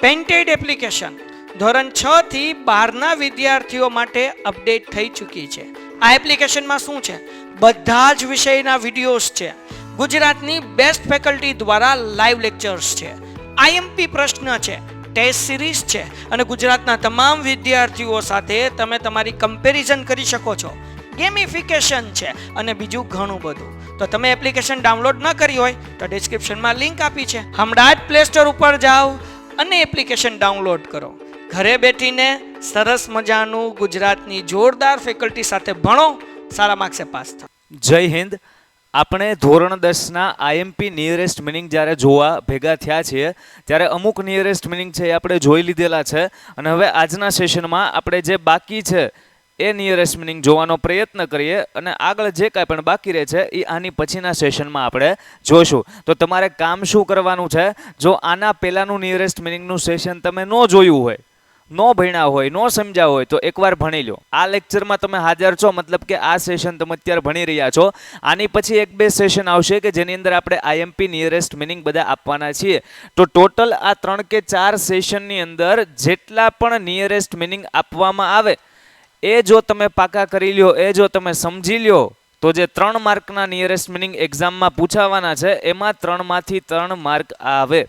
Painted application ધોરણ 6 થી 12ના વિદ્યાર્થીઓ માટે અપડેટ થઈ ચૂકી છે. આ એપ્લિકેશનમાં શું છે? બધા જ વિષયના વિડીયોઝ છે. ગુજરાતની બેસ્ટ ફેકલ્ટી દ્વારા લાઈવ લેક્ચર્સ છે. આઈએમપી પ્રશ્ન છે, ટેસ્ટ સિરીઝ છે અને ગુજરાતના તમામ વિદ્યાર્થીઓ સાથે તમે તમારી કમ્પેરિઝન કરી શકો છો. ગેમિફિકેશન છે અને બીજું ઘણું બધું. તો તમે એપ્લિકેશન ડાઉનલોડ ન કરી હોય તો ડિસ્ક્રિપ્શનમાં લિંક આપી છે. હમણાં જ પ્લે સ્ટોર ઉપર જાઓ અને એપ્લિકેશન ડાઉનલોડ કરો. ઘરે બેઠીને સરસ મજાનું ગુજરાતની જોરદાર ફેકલ્ટી સાથે ભણો, સારા માર્ક્સે પાસ થાઓ. જય હિન્દ. આપણે ધોરણ 10ના આઈએમપી નિયરેસ્ટ મિનિંગ જ્યારે જોવા ભેગા થયા છીએ ત્યારે અમુક નિયરેસ્ટ મિનિંગ છે એ આપણે જોઈ લીધેલા છે અને હવે આજના સેશનમાં આપણે જે બાકી છે એ નિયરેસ્ટ મિનિંગ જોવાનો પ્રયત્ન કરીએ અને આગળ જે કાંઈ પણ બાકી રહે છે એ આની પછીના સેશનમાં આપણે જોઈશું. તો તમારે કામ શું કરવાનું છે? જો આના પહેલાંનું નિયરેસ્ટ મિનિંગનું સેશન તમે ન જોયું હોય, ન ભણ્યા હોય, ન સમજ્યા હોય તો એકવાર ભણી લો. આ લેક્ચરમાં તમે હાજર છો મતલબ કે આ સેશન તમે અત્યારે ભણી રહ્યા છો. આની પછી 1-2 સેશન આવશે કે જેની અંદર આપણે આઈએમપી નિયરેસ્ટ મિનિંગ બધા આપવાના છીએ. તો ટોટલ આ 3 કે 4 સેશનની અંદર જેટલા પણ નિયરેસ્ટ મિનિંગ આપવામાં આવે એ જો તમે પાકા કરી લ્યો, એ જો તમે સમજી લ્યો તો જે 3 માર્કના નિયરેસ્ટ મિનિંગ એક્ઝામમાં પૂછાવાના છે એમાં 3માંથી 3 માર્ક આવે.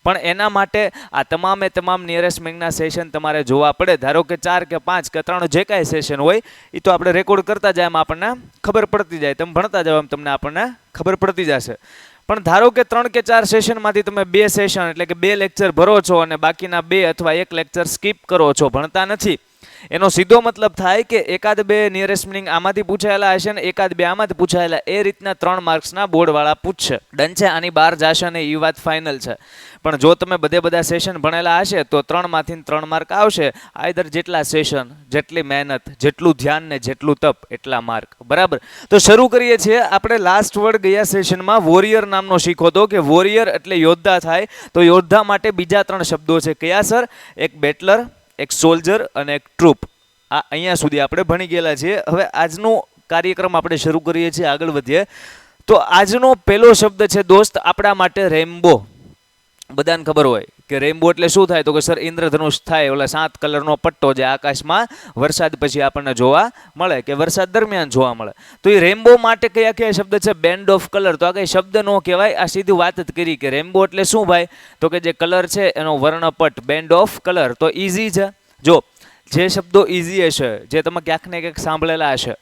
પણ એના માટે આ તમામ નિયરેસ્ટ મિનિંગના સેશન તમારે જોવા પડે. ધારો કે 4 કે 5 કે 3 જે કાંઈ સેશન હોય એ તો આપણે રેકોર્ડ કરતા જાય એમ આપણને ખબર પડતી જાય. તમે ભણતા જાવ એમ તમને આપણને ખબર પડતી જશે. પણ ધારો કે 3 કે 4 સેશનમાંથી તમે 2 સેશન એટલે કે 2 લેક્ચર ભરો છો અને બાકીના 2 અથવા 1 લેક્ચર સ્કીપ કરો છો, ભણતા નથી, એનો સીધો મતલબ થાય કે 1-2 નિયરેસ્ટ મિનિંગ આમાંથી પૂછાયેલા હશે ને 1-2 આમાંથી પૂછાયેલા, એ રીતના 3 માર્ક્સના બોર્ડવાળા પૂછશે. ડન છે? આની બહાર જશે ને એ વાત ફાઇનલ છે. પણ જો તમે બધા સેશન ભણેલા હશે તો 3માંથી 3 માર્ક આવશે. આઈધર જેટલા સેશન, જેટલી મહેનત, જેટલું ધ્યાન ને જેટલું તપ એટલા માર્ક. બરાબર? તો શરૂ કરીએ છીએ. આપણે લાસ્ટ વર્ડ ગયા સેશનમાં વોરિયર નામનો શીખો હતો કે વોરિયર એટલે યોદ્ધા થાય. તો યોદ્ધા માટે બીજા 3 શબ્દો છે. કયા સર? એક બેટલર, એક સોલ્જર અને એક ટ્રૂપ. આ અહીંયા સુધી આપણે ભણી ગયેલા છીએ. હવે આજનો કાર્યક્રમ આપણે શરૂ કરીએ છીએ, આગળ વધીએ. તો આજનો પહેલો શબ્દ છે દોસ્ત આપણા માટે રેમ્બો. બધાને ખબર હોય કે રેમ્બો એટલે શું થાય? તો કે સર ઇન્દ્રધનુષ થાય, ઓલા 7 કલરનો પટ્ટો જે આકાશમાં વરસાદ પછી આપણને જોવા મળે કે વરસાદ દરમિયાન જોવા મળે. તો એ રેમ્બો માટે કયા કયા શબ્દ છે? Band of colour. તો આ કઈ શબ્દ ન કહેવાય, આ સીધી વાત જ કરી કે રેમ્બો એટલે શું ભાઈ? તો કે જે કલર છે એનો વર્ણપટ, બેન્ડ ઓફ કલર. તો ઇઝી છે. જો જે શબ્દો ઇઝી હશે, જે તમે ક્યાંક ને ક્યાંક સાંભળેલા હશે,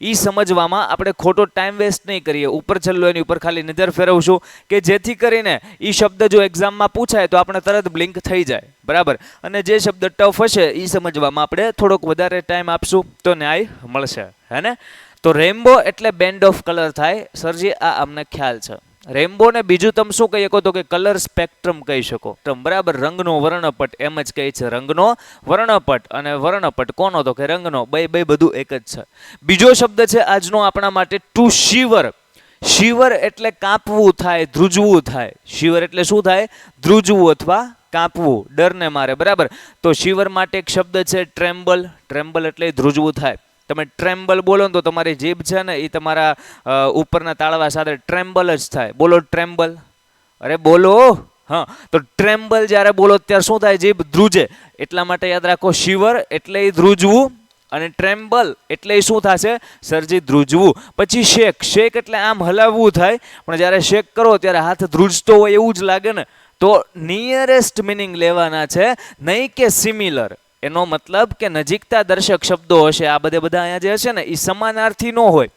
એ સમજવામાં આપણે ખોટો ટાઈમ વેસ્ટ નહીં કરીએ. ઉપર છેલ્લો એની ઉપર ખાલી નજર ફેરવશું કે જેથી કરીને એ શબ્દ જો એક્ઝામમાં પૂછાય તો આપણે તરત બ્લિંક થઈ જાય. બરાબર? અને જે શબ્દ ટફ હશે એ સમજવામાં આપણે થોડોક વધારે ટાઈમ આપશું તો ન્યાય મળશે. હે ને? તો રેમ્બો એટલે બેન્ડ ઓફ કલર થાય. સરજી આ અમને ખ્યાલ છે. રેમ્બો ને બીજું તમે શું કહી શકો? તો કે કલર સ્પેક્ટ્રમ કહી શકો. બરાબર? રંગનો વર્ણપટ એમ જ કહે છે. રંગનો વર્ણપટ. અને વર્ણપટ કોનો? તો કે રંગનો. બે બધું એક જ છે. બીજો શબ્દ છે આજનો આપણા માટે ટુ શિવર. શિવર એટલે કાંપવું થાય, ધ્રુજવું થાય. શિવર એટલે શું થાય? ધ્રુજવું અથવા કાંપવું, ડરને મારે. બરાબર? તો શિવર માટે એક શબ્દ છે ટ્રેમ્બલ. ટ્રેમ્બલ એટલે ધ્રુજવું થાય. તમે ટ્રેમ્બલ બોલો ને તો તમારી જીભ છે ને એ તમારા ઉપરના તાળવા સાથે ટ્રેમ્બલ જ થાય. બોલો ટ્રેમ્બલ. અરે બોલો. હા, તો ટ્રેમ્બલ જ્યારે બોલો ત્યારે શું થાય? જીભ ધ્રુજે. એટલા માટે યાદ રાખો, શિવર એટલે એ ધ્રુજવું અને ટ્રેમ્બલ એટલે એ શું થશે? સરજી ધ્રુજવું. પછી શેક. શેક એટલે આમ હલાવવું થાય, પણ જ્યારે શેક કરો ત્યારે હાથ ધ્રુજતો હોય એવું જ લાગે ને. તો નિયરેસ્ટ મિનિંગ લેવાના છે, નહીં કે સિમિલર. એનો મતલબ કે નજીકતા દર્શક શબ્દો હશે. આ બધા અહીંયા જે હશે ને એ સમાનાર્થી ન હોય,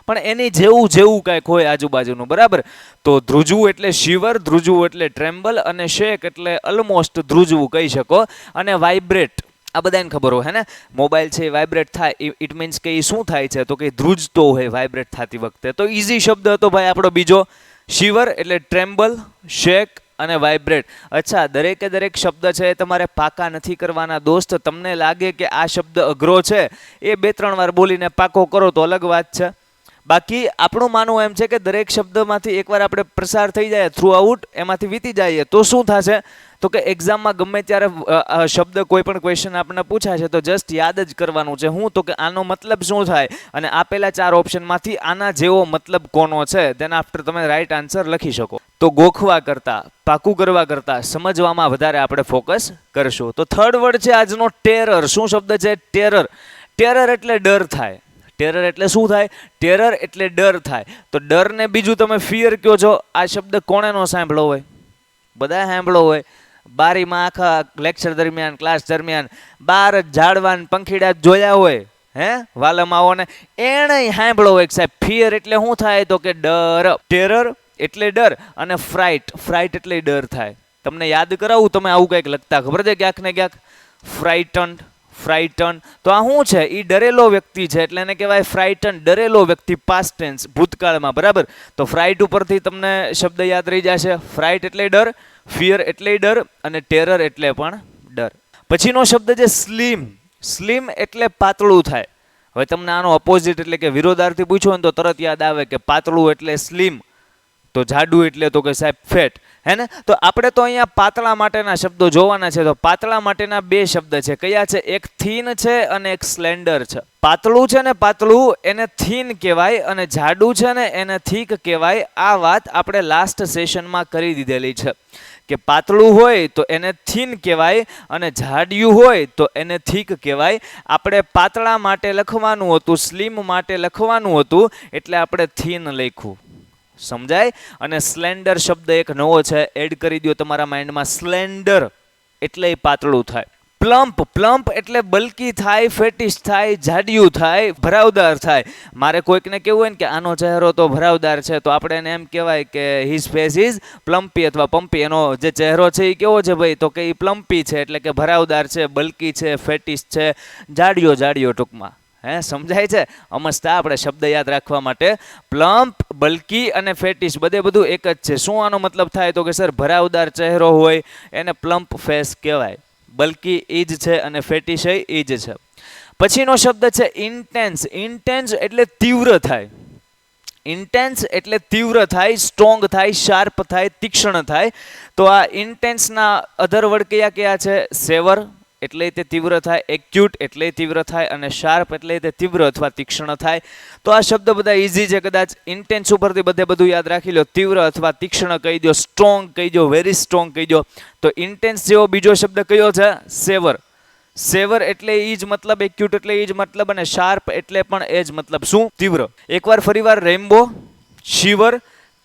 પણ એની જેવું કાંઈક હોય આજુબાજુનું. બરાબર? તો ધ્રુજવું એટલે શિવર, ધ્રુજવું એટલે ટ્રેમ્બલ અને શેક એટલે ઓલમોસ્ટ ધ્રુજવું કહી શકો. અને વાઇબ્રેટ આ બધાને ખબર હોય. હે ને? મોબાઈલ છે વાઇબ્રેટ થાય, ઇટ મીન્સ કે એ શું થાય છે? તો કે ધ્રુજતો હોય વાઇબ્રેટ થતી વખતે. તો ઇઝી શબ્દ હતો ભાઈ આપણો બીજો. શિવર એટલે ટ્રેમ્બલ, શેક અને વાઇબ્રેટ. અચ્છા, દરેક શબ્દ છે એ તમારે પાકા નથી કરવાના દોસ્ત. તમને લાગે કે આ શબ્દ અઘરો છે, એ 2-3 વાર બોલીને પાકો કરો તો અલગ વાત છે. બાકી આપણું માનવું એમ છે કે દરેક શબ્દમાંથી એકવાર આપણે પ્રસાર થઈ જાય થ્રુ આઉટ, એમાંથી વીતી જઈએ તો શું થશે, તો કે એક્ઝામમાં ગમે ત્યારે શબ્દ કોઈ પણ ક્વેશ્ચન આપણને પૂછાશે તો જસ્ટ યાદ જ કરવાનું છે. હું તો કે આનો મતલબ શું થાય, અને આપેલા 4 ઓપ્શનમાંથી આના જેવો મતલબ કોનો છે, તેના આફ્ટર તમે રાઈટ આન્સર લખી શકો. તો ગોખવા કરતા, પાકું કરવા કરતા સમજવામાં વધારે આપણે ફોકસ કરશું. તો થર્ડ વર્ડ છે આજનો ટેરર. શું શબ્દ છે? ટેરર. ટેરર એટલે ડર થાય. ટેરર એટલે શું થાય? ટેરર એટલે ડર થાય. તો ડરને બીજું તમે ફિયર કહો છો. આ શબ્દ કોણે નો સાંભળ્યો હોય? બધા સાંભળ્યો હોય. બારીમાં આખા લેક્ચર દરમિયાન, ક્લાસ દરમિયાન બાર જ ઝાડવાન પંખીડા જોયા હોય, હે વાલમાઓને એણે સાંભળ્યો હોય સાહેબ ફિયર એટલે શું થાય, તો કે ડર. ટેરર એટલે ડર, અને ફ્રાઇટ, ફ્રાઇટ એટલે ડર થાય. તમને યાદ કરાવું, તમે આવું કંઈક લખતા ખબર છે ક્યાંક ને ક્યાંક, ફ્રાઇટન્ડ, ફ્રાઇટન. તો આ શું છે? એ ડરેલો વ્યક્તિ છે એટલે એને કહેવાય ફ્રાઇટન, ડરેલો વ્યક્તિ, પાસ્ટ ટેન્સ, ભૂતકાળમાં. બરાબર. તો ફ્રાઇટ ઉપરથી તમને શબ્દ યાદ રહી જશે. ફ્રાઇટ એટલે ડર, ફિયર એટલે ડર, અને ટેરર એટલે પણ ડર. પછીનો શબ્દ છે સ્લીમ. સ્લીમ એટલે પાતળું થાય. હવે તમને આનો અપોઝિટ એટલે કે વિરોધાર્થી પૂછો ને તો તરત યાદ આવે કે પાતળું એટલે સ્લીમ, તો જાડું એટલે તો કે સાહેબ ફેટ, હે ને? તો આપણે તો અહીંયા પાતળા માટેના શબ્દો જોવાના છે. તો પાતળા માટેના 2 શબ્દ છે. કયા છે? એક થીન છે અને એક સ્લેન્ડર છે. પાતળું છે ને પાતળું એને થીન કહેવાય, અને જાડું છે ને એને થીક કહેવાય. આ વાત આપણે લાસ્ટ સેશનમાં કરી દીધેલી છે કે પાતળું હોય તો એને થીન કહેવાય, અને જાડિયું હોય તો એને થીક કહેવાય. આપણે પાતળા માટે લખવાનું હતું, સ્લીમ માટે લખવાનું હતું, એટલે આપણે થીન લખ્યું. સમજાય? અને સ્લેન્ડર શબ્દ એક નવો છે, એડ કરી દો તમારા માઇન્ડમાં. સ્લેન્ડર એટલે પાતળું થાય. પ્લમ્પ, પ્લમ્પ એટલે બલ્કી થાય, ફેટિશ થાય, જાડિયું થાય, ભરાવદાર થાય. મારે કોઈકને કેવું હોય ને કે આનો ચહેરો તો ભરાવદાર છે, તો આપણે એને એમ કહેવાય કે હિઝ ફેસ ઇઝ પ્લમ્પી અથવા પમ્પી. એનો જે ચહેરો છે એ કેવો છે ભાઈ, તો કે એ પ્લમ્પી છે, એટલે કે ભરાવદાર છે, બલ્કી છે, ફેટિશ છે, જાડિયો, જાડિયો ટૂંકમાં. હે, સમજાય છે? અમસ્તા આપણે શબ્દ યાદ રાખવા માટે પ્લમ્પ, બલ્કી અને ફેટિશ બધું એક જ છે. શું આનો મતલબ થાય, તો કે સર ભરાવદાર ચહેરો હોય એને પ્લમ્પ ફેસ કહેવાય. બલ્કી એ જ છે અને ફેટિશ એ જ છે. પછીનો શબ્દ છે ઇન્ટેન્સ. ઇન્ટેન્સ એટલે તીવ્ર થાય. ઇન્ટેન્સ એટલે તીવ્ર થાય, સ્ટ્રોંગ થાય, શાર્પ થાય, તીક્ષ્ણ થાય. તો આ ઇન્ટેન્સના અધર વર્ડ કયા કયા છે? સેવર એટલે તે તીવ્ર થાય, એક્યુટ એટલે તીવ્ર થાય, અને શાર્પ એટલે તે તીવ્ર અથવા તીક્ષ્ણ થાય. તો આ શબ્દ બધા ઇઝી છે. કદાચ ઇન્ટેન્સ ઉપરથી બધું યાદ રાખી લો. તીવ્ર અથવા તીક્ષ્ણ કહી દો, સ્ટ્રોંગ કહી દો, વેરી સ્ટ્રોંગ કહી દો. તો ઇન્ટેન્સ જેવો બીજો શબ્દ કયો છે? સેવર. સેવર એટલે એ જ મતલબ, એક્યુટ એટલે એ જ મતલબ, અને શાર્પ એટલે પણ એ જ મતલબ. શું? તીવ્ર. એકવાર ફરીવાર Rambo, shiver,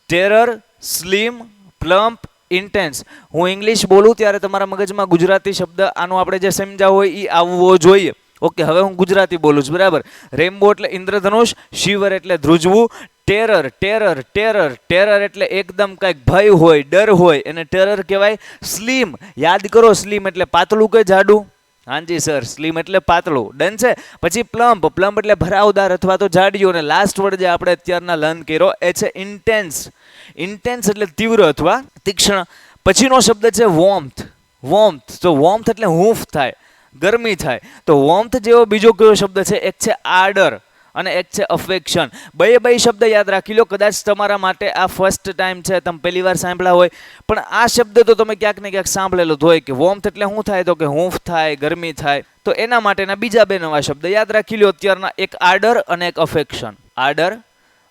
terror, slim, plump, intense. હું ઇંગ્લિશ બોલું ત્યારે તમારા મગજમાં ગુજરાતી શબ્દ આનો આપણે જે સમજાવ હોય એ આવવો જોઈએ. ઓકે, હવે હું ગુજરાતી બોલું છું. બરાબર. રેમ્બો એટલે ઇન્દ્રધનુષ, શિવર એટલે ધ્રુજવું, ટેરર, ટેરર, ટેરર, ટેરર એટલે એકદમ કંઈક ભય હોય, ડર હોય, એને ટેરર કહેવાય. સ્લીમ, યાદ કરો, સ્લીમ એટલે પાતળું કે જાડું? હાજી સર, સ્લીમ એટલે પાતળું. ડન છે. પછી પ્લમ્પ, પ્લમ્પ એટલે ભરાવદાર અથવા તો જાડિયું. અને લાસ્ટ વર્ડ જે આપણે અત્યારના લર્ન કર્યો એ છે ઇન્ટેન્સ. ઇન્ટેન્સ એટલે તીવ્ર અથવા તીક્ષ્ણ. પછીનો શબ્દ છે વોર્મથ. વોર્મથ, તો વોર્મથ એટલે હૂંફ થાય, ગરમી થાય. તો વોર્મથ જેવો બીજો કયો શબ્દ છે? એક છે આર્ડર અને એક છે અફેક્શન. બે શબ્દ યાદ રાખી લો. કદાચ તમારા માટે આ ફર્સ્ટ ટાઈમ છે, તમે પહેલી વાર સાંભળ્યા હોય, પણ આ શબ્દ તો તમે ક્યાંક ને ક્યાંક સાંભળેલો જ હોય કે વોર્મથ એટલે શું થાય, તો કે હૂંફ થાય, ગરમી થાય. તો એના માટેના બીજા 2 નવા શબ્દ યાદ રાખી લો અત્યારના, એક આર્ડર અને એક અફેક્શન. આર્ડર,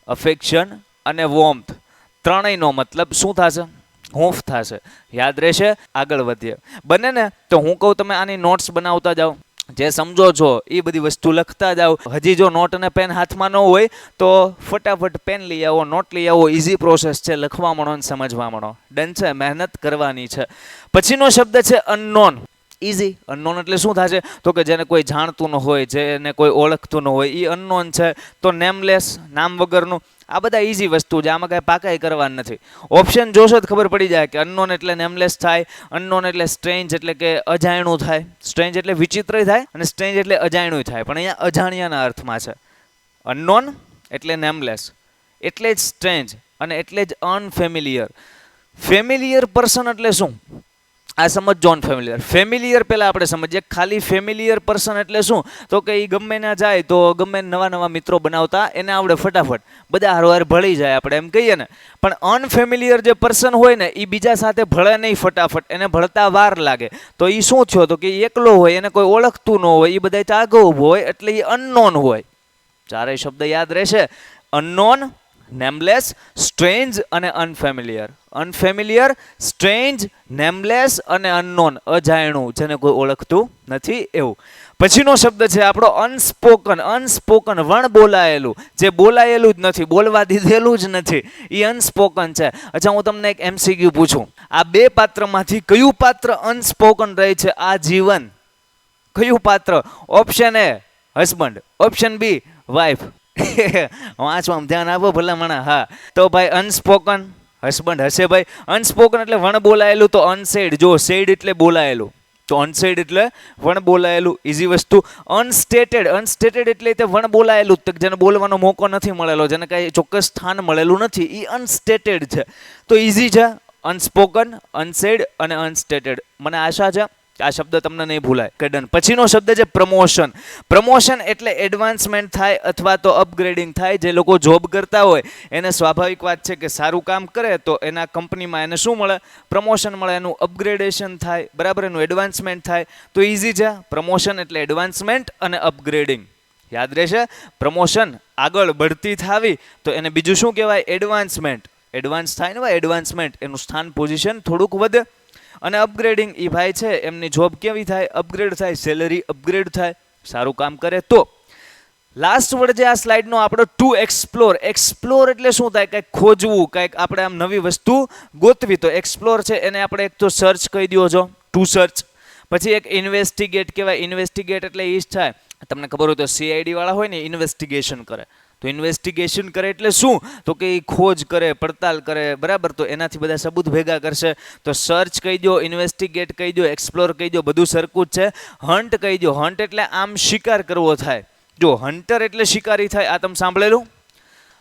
અફેક્શન અને વોર્મથ, ત્રણેયનો મતલબ શું થશે? હૂંફ થશે. યાદ રહેશે? આગળ વધીએ. બને ને? તો હું કહું તમે આની નોટ્સ બનાવતા જાઓ, જે સમજો છો એ બધી વસ્તુ લખતા જાઓ. હજી જો નોટ અને પેન હાથમાં ન હોય તો ફટાફટ પેન લઈ આવો, નોટ લઈ આવો. ઇઝી પ્રોસેસ છે, લખવા માંડો અને સમજવા માંડો. ડન છે? મહેનત કરવાની છે. પછીનો શબ્દ છે અનનોન. ઇઝી. અનનોન એટલે શું થશે, તો કે જેને કોઈ જાણતું ન હોય, જેને કોઈ ઓળખતું ન હોય, એ અનનોન છે. તો નેમલેસ, નામ વગરનું. આ બધા ઇઝી વસ્તુ છે, આમાં કાંઈ પાકાઈ કરવાનું નથી. ઓપ્શન જોશો તો ખબર પડી જાય કે અનનોન એટલે નેમલેસ થાય, અનનોન એટલે સ્ટ્રેન્જ એટલે કે અજાણ્યું થાય, સ્ટ્રેન્જ એટલે વિચિત્ર થાય, અને સ્ટ્રેન્જ એટલે અજાણ્યું થાય. પણ અહીંયા અજાણ્યાના અર્થમાં છે. અનનોન એટલે નેમલેસ, એટલે જ સ્ટ્રેન્જ, અને એટલે જ અનફેમિલિયર. ફેમિલિયર પર્સન એટલે શું? આ સમજો અનફેમિલિયર. ફેમિલિયર પહેલા આપણે સમજીએ. ખાલી ફેમિલિયર પર્સન એટલે શું? તો કે એ ગમે ના જાય તો ગમે નવા નવા મિત્રો બનાવતા એને આવડે ફટાફટ, બધા હારવાર ભળી જાય આપણે એમ કહીએ ને. પણ અનફેમિલિયર જે પર્સન હોય ને એ બીજા સાથે ભળે નહીં ફટાફટ, એને ભળતા વાર લાગે. તો એ શું થયો? તો કે એકલો હોય, એને કોઈ ઓળખતું ન હોય, એ બધા આગળ ઊભો હોય એટલે એ અનનોન હોય. ચારેય શબ્દ યાદ રહેશે: અનનોન, નેમલેસ, સ્ટ્રેન્જ અને અનફેમિલિયર. અનફેમિલિયર, સ્ટ્રેન્જ, નેમલેસ અને અનનોન, અજાયણું, જેને કોઈ ઓળખતું નથી એવું. પછીનો શબ્દ છે આપણો અનસ્પોકન. અનસ્પોકન, વણ બોલાયેલું, જે બોલાયેલું જ નથી, બોલવા દીધેલું જ નથી, એ અનસ્પોકન છે. અચ્છા, હું તમને એક MCQ પૂછું. આ બે પાત્રમાંથી કયું પાત્ર અનસ્પોકન રહે છે આ જીવન? કયું પાત્ર? Option A husband, option B wife. વાંચવામાં ધ્યાન આપો ભલામણા. હા, તો ભાઈ અનસ્પોકન હસબન્ડ હશે ભાઈ. અનસ્પોકન એટલે વણ બોલાયેલું, તો અનસેડ. જો સેડ એટલે બોલાયેલું, તો અનસેડ એટલે વણ બોલાયેલું, ઇઝી વસ્તુ. અનસ્ટેટેડ, અનસ્ટેટેડ એટલે તે વણ બોલાયેલું, જેને બોલવાનો મોકો નથી મળેલો, જેને કાંઈ ચોક્કસ સ્થાન મળેલું નથી, એ અનસ્ટેટેડ છે. તો ઇઝી છે અનસ્પોકન, અનસેડ અને અનસ્ટેટેડ. મને આશા છે આ શબ્દ તમને નહીં ભૂલાય. કે ડન. પછીનો શબ્દ છે પ્રમોશન. પ્રમોશન એટલે એડવાન્સમેન્ટ થાય અથવા તો અપગ્રેડિંગ થાય. જે લોકો જોબ કરતા હોય એને સ્વાભાવિક વાત છે કે સારું કામ કરે તો એના કંપનીમાં એને શું મળે? પ્રમોશન મળે, એનું અપગ્રેડેશન થાય, બરાબર, એનું એડવાન્સમેન્ટ થાય. તો ઇઝી છે, પ્રમોશન એટલે એડવાન્સમેન્ટ અને અપગ્રેડિંગ. યાદ રહેશે. પ્રમોશન આગળ બઢતી થાવી તો એને બીજું શું કહેવાય? એડવાન્સમેન્ટ. એડવાન્સ થાય ને ભાઈ, એડવાન્સમેન્ટ, એનું સ્થાન પોઝિશન થોડુંક વધે. અને અપગ્રેડિંગ, એ ભાઈ છે એમની જોબ કેવી થાય? અપગ્રેડ થાય, સેલરી અપગ્રેડ થાય, સારું કામ કરે તો. લાસ્ટ વર્ડ છે આ સ્લાઇડનો આપણો ટુ એક્સપ્લોર. એક્સપ્લોર એટલે શું થાય? કંઈક ખોજવું, કંઈક આપણે આમ નવી વસ્તુ ગોતવી. તો એક્સપ્લોર છે એને આપણે એક તો સર્ચ કહી દો છો, ટુ સર્ચ. પછી એક ઇન્વેસ્ટિગેટ કહેવાય. ઇન્વેસ્ટિગેટ એટલે એ જ થાય, તમને ખબર હોય તો CID વાળા હોય ને ઇન્વેસ્ટિગેશન કરે. તો ઇન્વેસ્ટિગેશન કરે એટલે શું? તો કે એ ખોજ કરે, પડતાલ કરે, બરાબર. તો એનાથી બધા સબૂત ભેગા કરશે. તો સર્ચ કહી દો, ઇન્વેસ્ટિગેટ કહી દો, એક્સપ્લોર કહી દો, બધું સરખું જ છે. હન્ટ કહી દો. હન્ટ એટલે આમ શિકાર કરવો થાય. જો હન્ટર એટલે શિકારી થાય, આ તમે સાંભળેલું?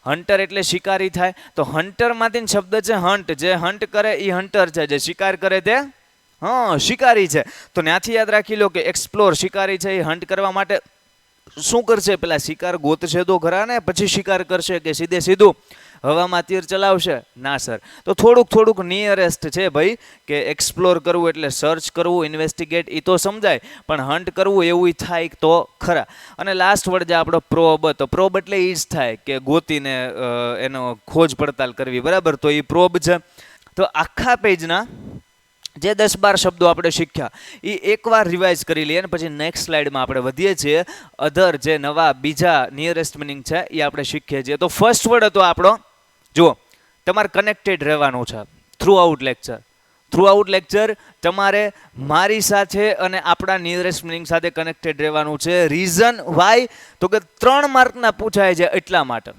હન્ટર એટલે શિકારી થાય. તો હન્ટરમાંથી શબ્દ છે હન્ટ. જે હન્ટ કરે એ હન્ટર છે, જે શિકાર કરે તે શિકારી છે. તો ત્યાંથી યાદ રાખી લો કે એક્સપ્લોર શિકારી છે, એ હન્ટ કરવા માટે શું કરશે? પેલા શિકાર ગોતશે તો ખરા ને, પછી શિકાર કરશે કે સીધે સીધું હવામાં તીર ચલાવશે? ના સર. તો થોડુંક નિયરેસ્ટ છે ભાઈ, કે એક્સપ્લોર કરવું એટલે સર્ચ કરવું, ઇન્વેસ્ટિગેટ એ તો સમજાય, પણ હન્ટ કરવું એવું થાય તો ખરા. અને લાસ્ટ વર્ડ છે આપણો પ્રોબ. તો પ્રોબ એટલે એ જ થાય કે ગોતીને એનો ખોજ પડતાલ કરવી, બરાબર. તો એ પ્રોબ છે. તો આખા પેજના જે 10-12 શબ્દો આપણે શીખ્યા એ એકવાર રિવાઇઝ કરી લઈએ અને પછી નેક્સ્ટ સ્લાઇડમાં આપણે વધીએ છીએ. અધર જે નવા બીજા નિયરેસ્ટ મિનિંગ છે એ આપણે શીખીએ છીએ. તો ફર્સ્ટ વર્ડ હતો આપણો, જુઓ, તમારે કનેક્ટેડ રહેવાનું છે through out lecture. Through out lecture તમારે મારી સાથે અને આપણા નિયરેસ્ટ મિનિંગ સાથે કનેક્ટેડ રહેવાનું છે. Reason Y? તો કે 3 માર્કના પૂછાય છે એટલા માટે.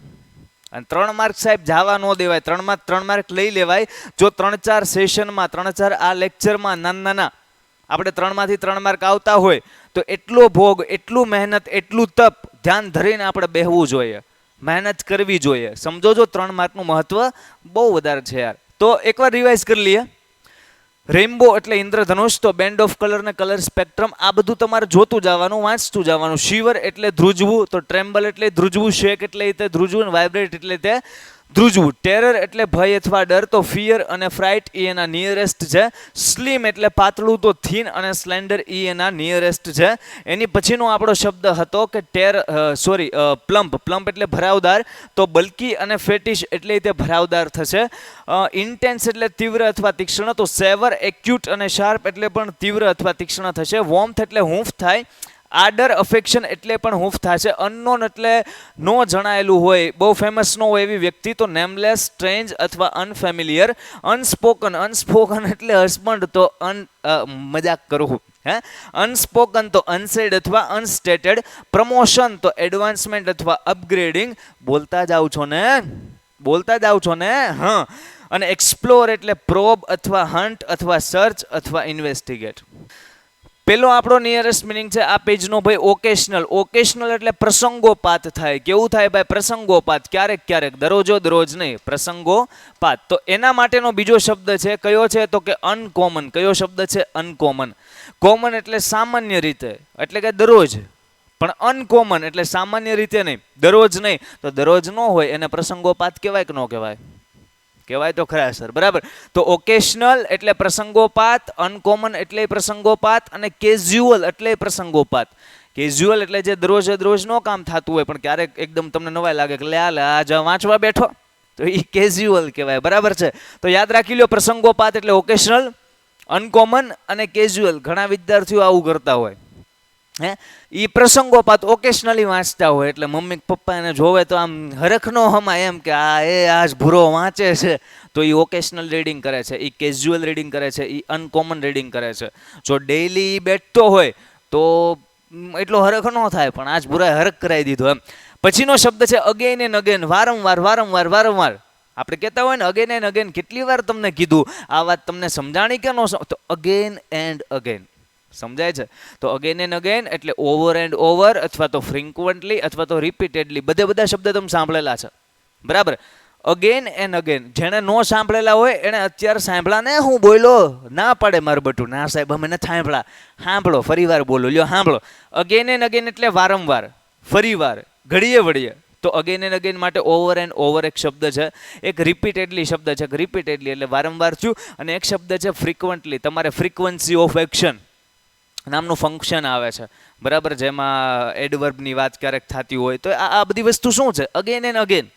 અને 3 માર્ક સાહેબ જવા ન દેવાય, 3 3 માર્ક લઈ લેવાય. જો 3-4 સેશનમાં, 3-4 આ લેક્ચરમાં નાના આપણે 3માંથી 3 માર્ક આવતા હોય તો એટલો ભોગ, એટલું મહેનત, એટલું તપ ધ્યાન ધરીને આપણે બેહવું જોઈએ, મહેનત કરવી જોઈએ. સમજો છો 3 માર્કનું મહત્વ બહુ વધારે છે યાર. તો એકવાર રિવાઇઝ કરી લઈએ. રેઇનબો એટલે ઇન્દ્રધનુષ, તો બેન્ડ ઓફ કલર ને કલર સ્પેક્ટ્રમ, આ બધું તમારે જોતું જવાનું, વાંચતું જવાનું. શિવર એટલે ધ્રુજવું, તો ટ્રેમ્બલ એટલે ધ્રુજવું, શેક એટલે તે ધ્રુજવું, વાઇબ્રેટ એટલે તે ધ્રુજવું. ટેરર એટલે ભય અથવા ડર, તો ફિયર અને ફ્રાઇટ એ એના નિયરેસ્ટ છે. સ્લિમ એટલે પાતળું, તો થીન અને સ્લેન્ડર એ એના નિયરેસ્ટ છે. એની પછીનો આપણો શબ્દ હતો કે પ્લમ્પ. પ્લમ્પ એટલે ભરાવદાર, તો બલ્કી અને ફેટિશ એટલે તે ભરાવદાર થશે. ઇન્ટેન્સ એટલે તીવ્ર અથવા તીક્ષ્ણ, તો સેવર, એક્યુટ અને શાર્પ એટલે પણ તીવ્ર અથવા તીક્ષ્ણ થશે. વોર્મથ એટલે હૂંફ થાય. આડર, અફેક્શન એટલે પણ હૂંફ થશે. અનનોન એટલે નો જણાયેલું હોય, બહુ ફેમસ ન હોય એવી વ્યક્તિ, તો નેમલેસ, સ્ટ્રેન્જ અથવા અનફેમિલિયર. અનસ્પોકન, અનસ્પોકન એટલે હસબન્ડ, તો મજાક કરું હે. અનસ્પોકન તો અનસેડ અથવા અનસ્ટેટેડ. પ્રમોશન તો એડવાન્સમેન્ટ અથવા અપગ્રેડિંગ. બોલતા જાવ છો ને હા. અને એક્સપ્લોર એટલે પ્રોબ અથવા હન્ટ અથવા સર્ચ અથવા ઇન્વેસ્ટિગેટ. પેલો આપણો નિયરેસ્ટ મિનિંગ છે આ પેજનો ભાઈ ઓકેશનલ. ઓકેશનલ એટલે પ્રસંગોપાત થાય. કેવું થાય ભાઈ? પ્રસંગોપાત. ક્યારેક ક્યારેક, દરરોજો દરરોજ નહીં, પ્રસંગોપાત. તો એના માટેનો બીજો શબ્દ છે કયો છે? તો કે અનકોમન. કયો શબ્દ છે? અનકોમન. કોમન એટલે સામાન્ય રીતે, એટલે કે દરરોજ, પણ અનકોમન એટલે સામાન્ય રીતે નહીં, દરરોજ નહીં. તો દરરોજ ન હોય એને પ્રસંગોપાત કહેવાય કે ન કહેવાય? કહેવાય તો ખરા સર, બરાબર. તો ઓકેશનલ એટલે પ્રસંગોપાત, અનકોમન એટલે પ્રસંગોપાત, અને કેઝ્યુઅલ એટલે પ્રસંગોપાત. કેઝ્યુઅલ એટલે જે દરરોજ દરરોજ નો કામ થતું હોય પણ ક્યારેક એકદમ તમને નવાઈ લાગે કે લે આજ વાંચવા બેઠો, તો એ કેઝ્યુઅલ કહેવાય, બરાબર છે. તો યાદ રાખી લો, પ્રસંગોપાત એટલે ઓકેશનલ, અનકોમન અને કેઝ્યુઅલ. ઘણા વિદ્યાર્થીઓ આવું કરતા હોય, હે, એ પ્રસંગોપાત ઓકેશનલી વાંચતા હોય એટલે મમ્મી પપ્પા એને જોવે તો આમ હરખનો હમાય એમ કે આજ ભૂરો વાંચે છે, તો એ ઓકેશનલ રીડિંગ કરે છે, એ કેઝ્યુઅલ રીડિંગ કરે છે, એ અનકોમન રીડિંગ કરે છે. જો ડેઈલી બેઠતો હોય તો એટલો હરખ ન થાય, પણ આજ ભૂરાએ હરખ કરાવી દીધો એમ. પછીનો શબ્દ છે અગેન એન્ડ અગેન. વારંવાર વારંવાર વારંવાર. આપણે કહેતા હોય ને અગેન એન્ડ અગેન. કેટલી વાર તમને કીધું આ વાત? તમને સમજાણી કે ન? તો અગેન એન્ડ અગેન. સમજાય છે? તો અગેન એન્ડ અગેન એટલે ઓવર એન્ડ ઓવર, અથવા તો ફ્રિક્વન્ટલી, અથવા તો રિપીટેડલી. બધા શબ્દ તમે સાંભળેલા છે, બરાબર. Again and again. જેણે નો સાંભળેલા હોય એને અત્યારે સાંભળા ને હું બોલો ના પડે મારું બટું. ના સાહેબ અમે નથી સાંભળા. સાંભળો, ફરી વાર બોલો, લ્યો સાંભળો. અગેન એન્ડ અગેન એટલે વારંવાર, ફરીવાર, ઘડીએ વળીએ. તો અગેન એન્ડ અગેન માટે ઓવર એન્ડ ઓવર એક શબ્દ છે. એક રિપીટેડલી શબ્દ છે. રિપીટેડલી એટલે વારંવાર થયું. અને એક શબ્દ છે ફ્રિકવન્ટલી. તમારે ફ્રીક્વન્સી ઓફ એક્શન નામનું ફંક્શન આવે છે, બરાબર, જેમાં એડવર્બની વાત ક્યારેક થતી હોય. તો આ બધી વસ્તુ શું છે? Again and again,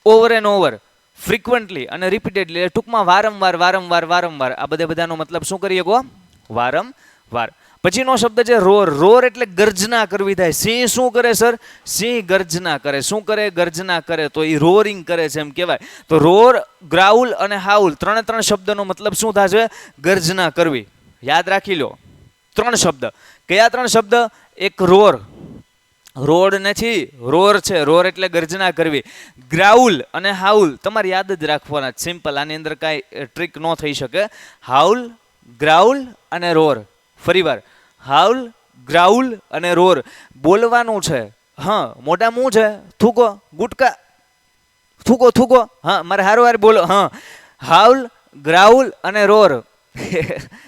over and over, frequently અને રિપીટેડલી. એટલે ટૂંકમાં વારંવાર વારંવાર વારંવાર. આ બધાનો મતલબ શું કરીએ કહો? વારંવાર. પછીનો શબ્દ છે રોર. રોર એટલે ગર્જના કરવી થાય. સિંહ શું કરે સર? સિંહ ગર્જના કરે. શું કરે? ગર્જના કરે. તો એ રોરિંગ કરે છે એમ કહેવાય. તો રોર, ગ્રાઉલ અને હાઉલ, ત્રણે શબ્દનો મતલબ શું થશે? ગર્જના કરવી. યાદ રાખી લો, 3 શબ્દ. કયા 3 શબ્દ? એક રોર, રોડ નથી, રોર છે. રોર એટલે ગર્જના કરવી. ગ્રાઉલ અને હાઉલ તમારે યાદ જ રાખવાના, સિમ્પલ. આની અંદર કાંઈ ટ્રીક ન થઈ શકે. હાઉલ, ગ્રાઉલ અને રોર. ફરીવાર, હાઉલ, ગ્રાઉલ અને રોર. બોલવાનું છે. હા, મોઢામાં છે? થૂકો, ગુટકા, થૂકો. હા, મારે હારું બોલો. હા, હાઉલ, ગ્રાઉલ અને રોર.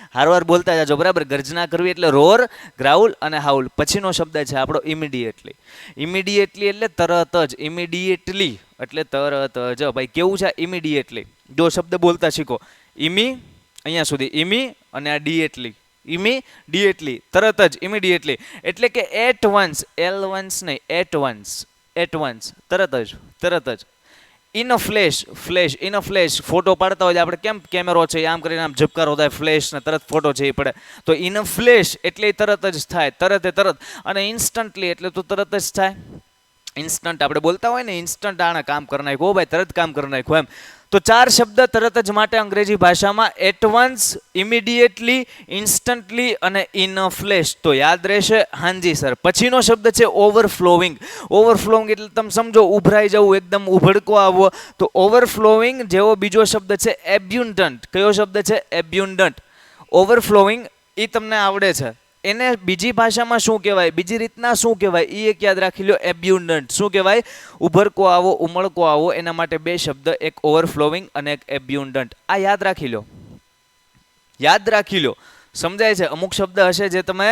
હારવાર બોલતા જાજો, બરાબર. ગર્જના કરવી એટલે રોર, ગ્રાઉલ અને હાઉલ. પછીનો શબ્દ છે આપણો ઇમિડિયેટલી. ઇમિડિયેટલી એટલે તરત જ. ઇમિડિયેટલી એટલે તરત જ. ભાઈ કેવું છે ઇમિડિયેટલી? જો શબ્દ બોલતા શીખો. ઇમી, અહીંયા સુધી ઇમી, અને આ ડિયેટલી. ઇમિડિયેટલી, તરત જ, ઇમિડિયેટલી. એટલે કે એટ વન્સ, એલ વન્સ નહીં, એટ વન્સ, તરત જ. In a flash, in a flash. Photo પાડતા હોય આપણે કેમ કેમેરો છે આમ કરીને આમ ઝબકારો થાય, ફ્લેશ ને તરત ફોટો છે એ પડે. તો ઇન અ ફ્લેશ એટલે તરત જ થાય, તરત. અને ઇન્સ્ટન્ટલી એટલે તો તરત જ થાય. ઇન્સ્ટન્ટ આપણે બોલતા હોય ને, ઇન્સ્ટન્ટ આને કામ કરી નાખ્યું, ભાઈ તરત કામ કરી નાખ્યું એમ. તો 4 શબ્દ તરત જ માટે અંગ્રેજી ભાષામાં એટ વન્સ, ઇમિડિયેટલી, ઇન્સ્ટન્ટલી અને ઇન અ ફ્લેશ. તો યાદ રહેશે? હાજી સર. પછીનો શબ્દ છે ઓવરફ્લોવિંગ. ઓવરફ્લોવિંગ એટલે તમે સમજો ઉભરાઈ જવું, એકદમ ઉભડકો આવવો. તો ઓવરફ્લોવિંગ જેવો બીજો શબ્દ છે એબ્યુન્ડન્ટ. કયો શબ્દ છે? એબ્યુન્ડન્ટ. ઓવરફ્લોવિંગ એ તમને આવડે છે. એને બીજી ભાષામાં શું કહેવાય, બીજી રીતના શું કહેવાય, એ એક યાદ રાખી લો. એબ્યુન્ડન્ટ. શું કહેવાય? ઉભરકો આવો, ઉમળકો આવો. એના માટે 2 શબ્દ, એક ઓવરફ્લોવિંગ અને એક એબ્યુન્ડન્ટ. આ યાદ રાખી લો, યાદ રાખી લો. સમજાય છે? અમુક શબ્દ હશે જે તમે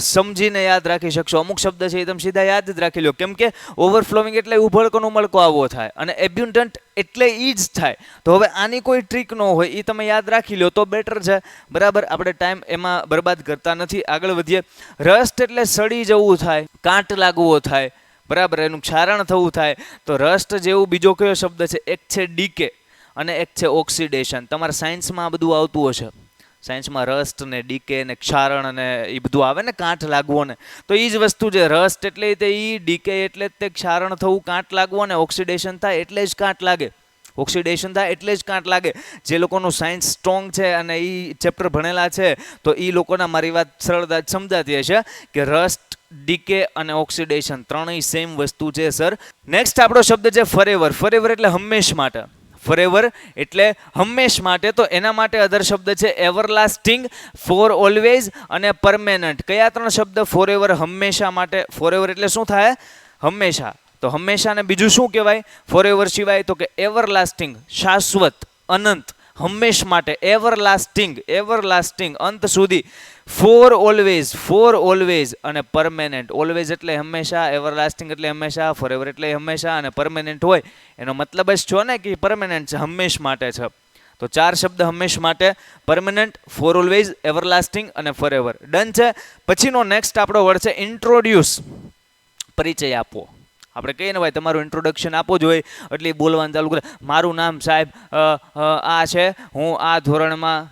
સમજીને યાદ રાખી શકશો, અમુક શબ્દ છે એ તમે સીધા યાદ જ રાખી લો. કેમ કે ઓવરફ્લોવિંગ એટલે ઉભળકો ઉમળકો આવો થાય, અને એબ્યુન્ડન્ટ એટલે એ જ થાય. તો હવે આની કોઈ ટ્રીક ન હોય, એ તમે યાદ રાખી લો તો બેટર છે, બરાબર. આપણે ટાઈમ એમાં બરબાદ કરતા નથી, આગળ વધીએ. રસ્ટ એટલે સડી જવું થાય, કાંટ લાગવો થાય, બરાબર, એનું ક્ષારણ થવું થાય. તો રસ્ટ જેવું બીજો કયો શબ્દ છે? એક છે ડીકે અને એક છે ઓક્સિડેશન. તમારા સાયન્સમાં આ બધું આવતું હશે. સાયન્સમાં રસ્ટ ને ડીકે ને ક્ષારણ ને એ બધું આવે ને, કાંટ લાગવો ને. તો એ જ વસ્તુ છે. રસ્ટ એટલે તે ઈ, ડીકે એટલે તે ક્ષારણ થવું, કાંટ લાગવો, ને ઓક્સિડેશન થાય એટલે જ કાંટ લાગે. ઓક્સિડેશન થાય એટલે જ કાંટ લાગે. જે લોકોનું સાયન્સ સ્ટ્રોંગ છે અને એ ચેપ્ટર ભણેલા છે તો એ લોકોના મારી વાત સરળતા સમજાતી હશે કે રસ્ટ, ડીકે અને ઓક્સિડેશન ત્રણેય સેમ વસ્તુ છે સર. નેક્સ્ટ આપણો શબ્દ છે ફોરએવર. ફોરએવર એટલે હંમેશ માટે. ફોરએવર એટલે હંમેશ માટે, તો એના માટે અધર શબ્દ છે એવરલાસ્ટિંગ, ફોર ઓલવેઝ અને પરમેનન્ટ. કયા ત્રણ શબ્દ? ફોરએવર હંમેશા માટે. ફોરએવર એટલે શું થાય? હંમેશા. તો હંમેશાને બીજું શું કહેવાય ફોરએવર સિવાય? તો કે એવરલાસ્ટિંગ, શાશ્વત, અનંત, હંમેશ માટે. એવરલાસ્ટિંગ, એવરલાસ્ટિંગ અંત સુધી. ફોર ઓલવેઝ અને પરમેનન્ટ. ઓલવેઝ એટલે હંમેશા, એવરલાસ્ટિંગ એટલે હંમેશા, ફોરએવર એટલે હંમેશા અને પરમેનન્ટ હોય એનો મતલબ જ છો ને કે પરમેનન્ટ છે, હંમેશ માટે છે. તો ચાર શબ્દ હંમેશ માટે, પરમેનન્ટ, ફોર ઓલવેઝ, એવરલાસ્ટિંગ અને ફોરએવર. ડન છે. પછીનો નેક્સ્ટ આપણો વર્ડ છે ઇન્ટ્રોડ્યુસ. પરિચય આપવો. આપણે કહીએ ને ભાઈ તમારું ઇન્ટ્રોડક્શન આપો જોઈએ એટલે બોલવાનું ચાલુ કરે. મારું નામ સાહેબ આ છે, હું આ ધોરણમાં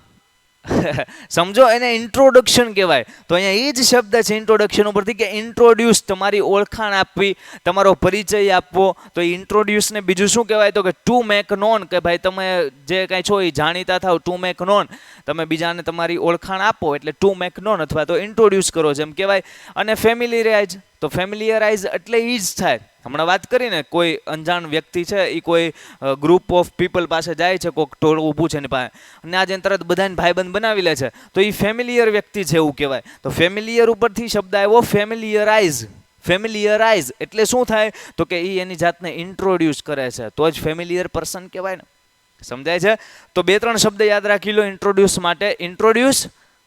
સમજો, એને ઇન્ટ્રોડક્શન કહેવાય. તો અહીંયા એ જ શબ્દ છે ઇન્ટ્રોડક્શન ઉપરથી કે ઇન્ટ્રોડ્યુસ, તમારી ઓળખાણ આપવી, તમારો પરિચય આપવો. તો એ ઇન્ટ્રોડ્યુસને બીજું શું કહેવાય? તો કે ટુ મેક નોન, કે ભાઈ તમે જે કાંઈ છો એ જાણીતા થાવ. ટુ મેક નોન, તમે બીજાને તમારી ઓળખાણ આપો એટલે ટુ મેક નોન અથવા તો ઇન્ટ્રોડ્યુસ કરો જેમ કહેવાય. અને ફેમિલિયરાઇઝ, તો ફેમિલિયરાઇઝ એટલે એ જ થાય. હમણાં વાત કરીને કોઈ અંજાણ વ્યક્તિ છે એ કોઈ ગ્રુપ ઓફ પીપલ પાસે જાય છે, કોઈક ટોળું ઊભું છે એની પાસે, અને આજે તરત બધાને ભાઈબંધ બનાવી લે છે, તો એ ફેમિલિયર વ્યક્તિ છે એવું કહેવાય. તો ફેમિલિયર ઉપરથી શબ્દ આવ્યો ફેમિલિયરાઇઝ. ફેમિલિયરાઇઝ એટલે શું થાય? તો કે એ એની જાતને ઇન્ટ્રોડ્યુસ કરે છે, તો જ ફેમિલિયર પર્સન કહેવાય ને. સમજાય છે? તો બે ત્રણ શબ્દ યાદ રાખી લો ઇન્ટ્રોડ્યુસ માટે. ઇન્ટ્રોડ્યુસ,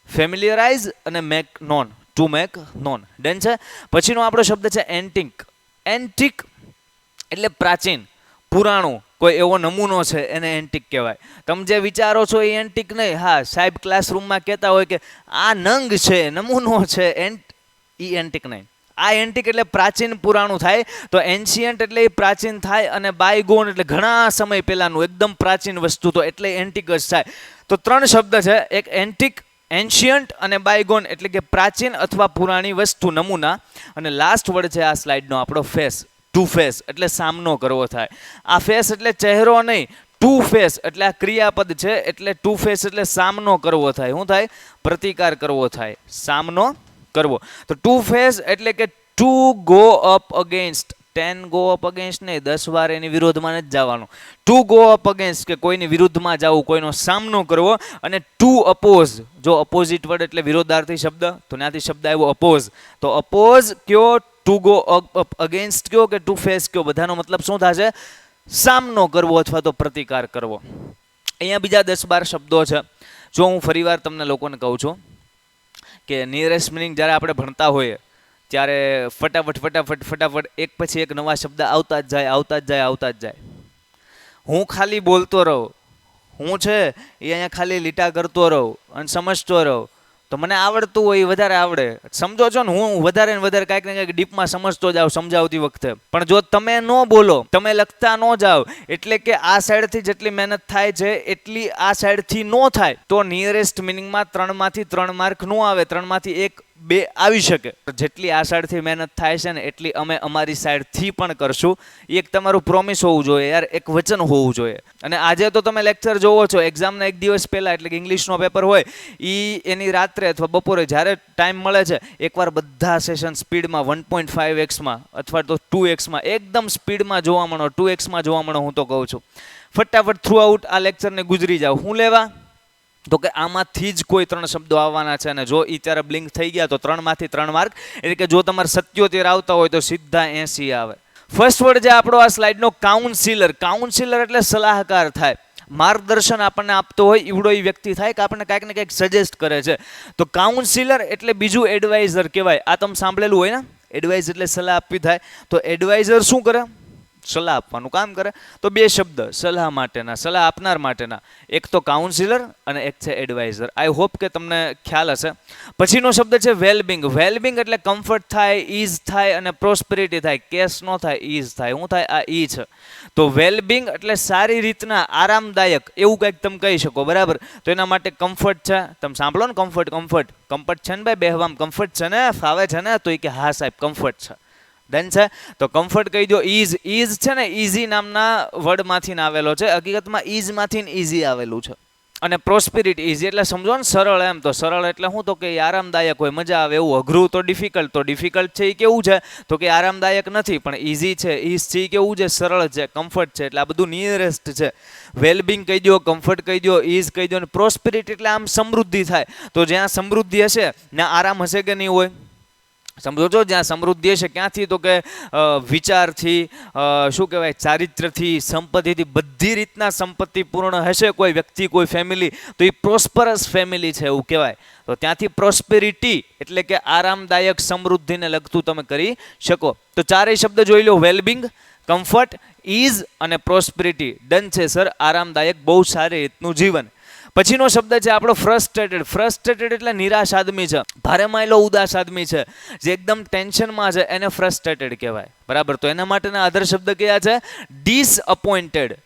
ફેમિલિયરાઇઝ અને make non, to make non. Done છે. પછીનો આપણો શબ્દ છે એન્ટિક. એન્ટિક એટલે પ્રાચીન, પુરાણું, કોઈ એવો નમૂનો છે એને એન્ટિક કહેવાય. તમે જે વિચારો છો એ એન્ટિક નહીં. હા, સાહેબ ક્લાસરૂમમાં કહેતા હોય કે આ નંગ છે, નમૂનો છે, એ એન્ટિક નહીં. આ એન્ટિક એટલે પ્રાચીન, પુરાણું થાય. તો એન્શિયન્ટ એટલે એ પ્રાચીન થાય, અને બાયગોન એટલે ઘણા સમય પહેલાનું એકદમ પ્રાચીન વસ્તુ, તો એટલે એન્ટિક જ થાય. તો ત્રણ શબ્દ છે, એક એન્ટિક, એન્શિયન્ટ અને બાયગોન એટલે કે પ્રાચીન અથવા પુરાણી વસ્તુ, નમૂના. અને લાસ્ટ વર્ડ છે આ સ્લાઇડનો આપણો ફેસ. ટુ ફેસ એટલે સામનો કરવો થાય. આ ફેસ એટલે ચહેરો નહીં, ટુ ફેસ એટલે આ ક્રિયાપદ છે, એટલે ટુ ફેસ એટલે સામનો કરવો થાય. શું થાય? પ્રતિકાર કરવો થાય, સામનો કરવો. તો ટુ ફેસ એટલે કે to go up against. 10 go up against નહીં, 10 વાર એની વિરોધમાં નથી જવાનું. ટુ ગો અપ અગેન્સ્ટ કે કોઈની વિરુદ્ધમાં જવું, કોઈનો સામનો કરવો. અને ટુ અપોઝ, જો અપોઝિટ વર્ડ એટલે વિરોધાર્થી શબ્દ, તો ત્યાંથી શબ્દ આવ્યો અપોઝ. તો અપોઝ કયો, ટુ ગો અપ અગેન્સ્ટ કયો કે ટુ ફેસ કયો, બધાનો મતલબ શું થશે? સામનો કરવો અથવા તો પ્રતિકાર કરવો. અહીંયા બીજા 10-12 શબ્દો છે. જો હું ફરીવાર તમને લોકોને કહું છું કે નિયરેસ્ટ મિનિંગ જ્યારે આપણે ભણતા હોઈએ ત્યારે ફટાફટ એક પછી એક નવા શબ્દ આવતા જ જાય. હું ખાલી બોલતો રહું, હું છે એ અહીંયા ખાલી લીટા કરતો રહું અને સમજતો રહું, તો મને આવડતું હોય એ વધારે આવડે. સમજો છો ને, હું વધારે ને વધારે કાંઈક ને કાંઈક ડીપમાં સમજતો જાઉં સમજાવતી વખતે. પણ જો તમે ન બોલો, તમે લખતા ન જાઓ, એટલે કે આ સાઈડથી જેટલી મહેનત થાય છે એટલી આ સાઈડથી ન થાય, તો નિયરેસ્ટ મિનિંગમાં 3માંથી 3 માર્ક ન આવે, 3માંથી 1 2 આવી શકે. જેટલી આ સાઈડથી મહેનત થાય છે ને એટલી અમે અમારી સાઈડથી પણ કરશું. એક તમારું પ્રોમિસ હોવું જોઈએ યાર, એક વચન હોવું જોઈએ. અને આજે તો તમે લેક્ચર જોવો છો, એક્ઝામના એક દિવસ પહેલાં એટલે કે ઇંગ્લિશનો પેપર હોય એની રાત્રે અથવા બપોરે જ્યારે ટાઈમ મળે છે, એકવાર બધા સેશન સ્પીડમાં 1.5x અથવા તો 2x એકદમ સ્પીડમાં જોવા મળો, 2x જોવા મળો. હું તો કહું છું ફટાફટ થ્રુ આઉટ આ લેક્ચરને ગુજરી જાઓ. હું લેવા? તો કે આમાંથી જ કોઈ 3 શબ્દો આવવાના છે, અને જો એ ત્યારે બ્લિંક થઈ ગયા તો 3માંથી 3 માર્ક. એટલે કે જો તમારે 77 આવતા હોય તો સીધા 80 આવે. ફર્સ્ટ વર્ડ જે આપણો આ સ્લાઇડનો કાઉન્સિલર. કાઉન્સિલર એટલે સલાહકાર થાય, માર્ગદર્શન આપણને આપતો હોય એવડો એ વ્યક્તિ થાય કે આપણને કાંઈક ને કાંઈક સજેસ્ટ કરે છે. તો કાઉન્સિલર એટલે બીજું એડવાઇઝર કહેવાય. આ તમે સાંભળેલું હોય ને, એડવાઇઝ એટલે સલાહ આપવી થાય. તો એડવાઇઝર શું કરે? સલાહ આપવાનું કામ કરે. તો 2 શબ્દ સલાહ માટેના, સલાહ આપનાર માટેના, એક તો કાઉન્સિલર અને એક છે એડવાઇઝર. આઈ હોપ કે તમને ખ્યાલ હશે. પછીનો શબ્દ છે વેલબિંગ. વેલબિંગ એટલે કમ્ફર્ટ થાય, ઇઝ થાય અને પ્રોસ્પેરિટી થાય. કેસ ન થાય, ઇઝ થાય. શું થાય? આ ઈ છે. તો વેલબિંગ એટલે સારી રીતના આરામદાયક એવું કંઈક તમે કહી શકો, બરાબર. તો એના માટે કમ્ફર્ટ છે. તમે સાંભળો ને, કમ્ફર્ટ છે ને ભાઈ, બેહવામાં કમ્ફર્ટ છે ને, ફાવે છે ને? તો એ કે હા સાહેબ કમ્ફર્ટ છે. ડન છે. તો કમ્ફર્ટ કહી દો. ઇઝ છે ને, ઇઝી નામના વર્ડમાંથી આવેલો છે. હકીકતમાં ઇઝમાંથી ઇઝી આવેલું છે. અને પ્રોસ્પેરિટી ઇઝી એટલે સમજો ને સરળ, એમ તો સરળ એટલે શું તો કે આરામદાયક હોય, મજા આવે એવું. અઘરું તો ડિફિકલ્ટ છે એ કેવું છે તો કે આરામદાયક નથી, પણ ઇઝી છે, ઈઝ છે એ કેવું છે, સરળ છે, કમ્ફર્ટ છે. એટલે આ બધું નિયરેસ્ટ છે. વેલબિંગ કહી દો, કમ્ફર્ટ કહી દો, ઈઝ કહી દો, અને પ્રોસ્પેરિટી એટલે આમ સમૃદ્ધિ થાય. તો જ્યાં સમૃદ્ધિ હશે ત્યાં આરામ હશે કે નહીં હોય? સમજો છો, જ્યાં સમૃદ્ધિ હશે ક્યાંથી તો કે વિચારથી, શું કહેવાય, ચારિત્રથી, સંપત્તિથી, બધી રીતના સંપત્તિ પૂર્ણ હશે કોઈ વ્યક્તિ, કોઈ ફેમિલી, તો એ પ્રોસ્પરસ ફેમિલી છે એવું કહેવાય. તો ત્યાંથી પ્રોસ્પેરિટી એટલે કે આરામદાયક, સમૃદ્ધિને લગતું તમે કરી શકો. તો ચારેય શબ્દ જોઈ લો: વેલબિંગ, કમ્ફર્ટ, ઇઝ અને પ્રોસ્પેરિટી. ડન છે સર, આરામદાયક, બહુ સારી રીતનું જીવન. પછીનો શબ્દ છે આપણો ફ્રસ્ટ્રેટેડ. ફ્રસ્ટ્રેટેડ એટલે નિરાશ આદમી છે, ભારેમાયેલો ઉદાસ આદમી છે, જે એકદમ ટેન્શનમાં છે, એને ફ્રસ્ટ્રેટેડ કહેવાય. બરાબર. તો એના માટેના આધાર શબ્દ કયા છે? ડિસઅપોઇન્ટેડ.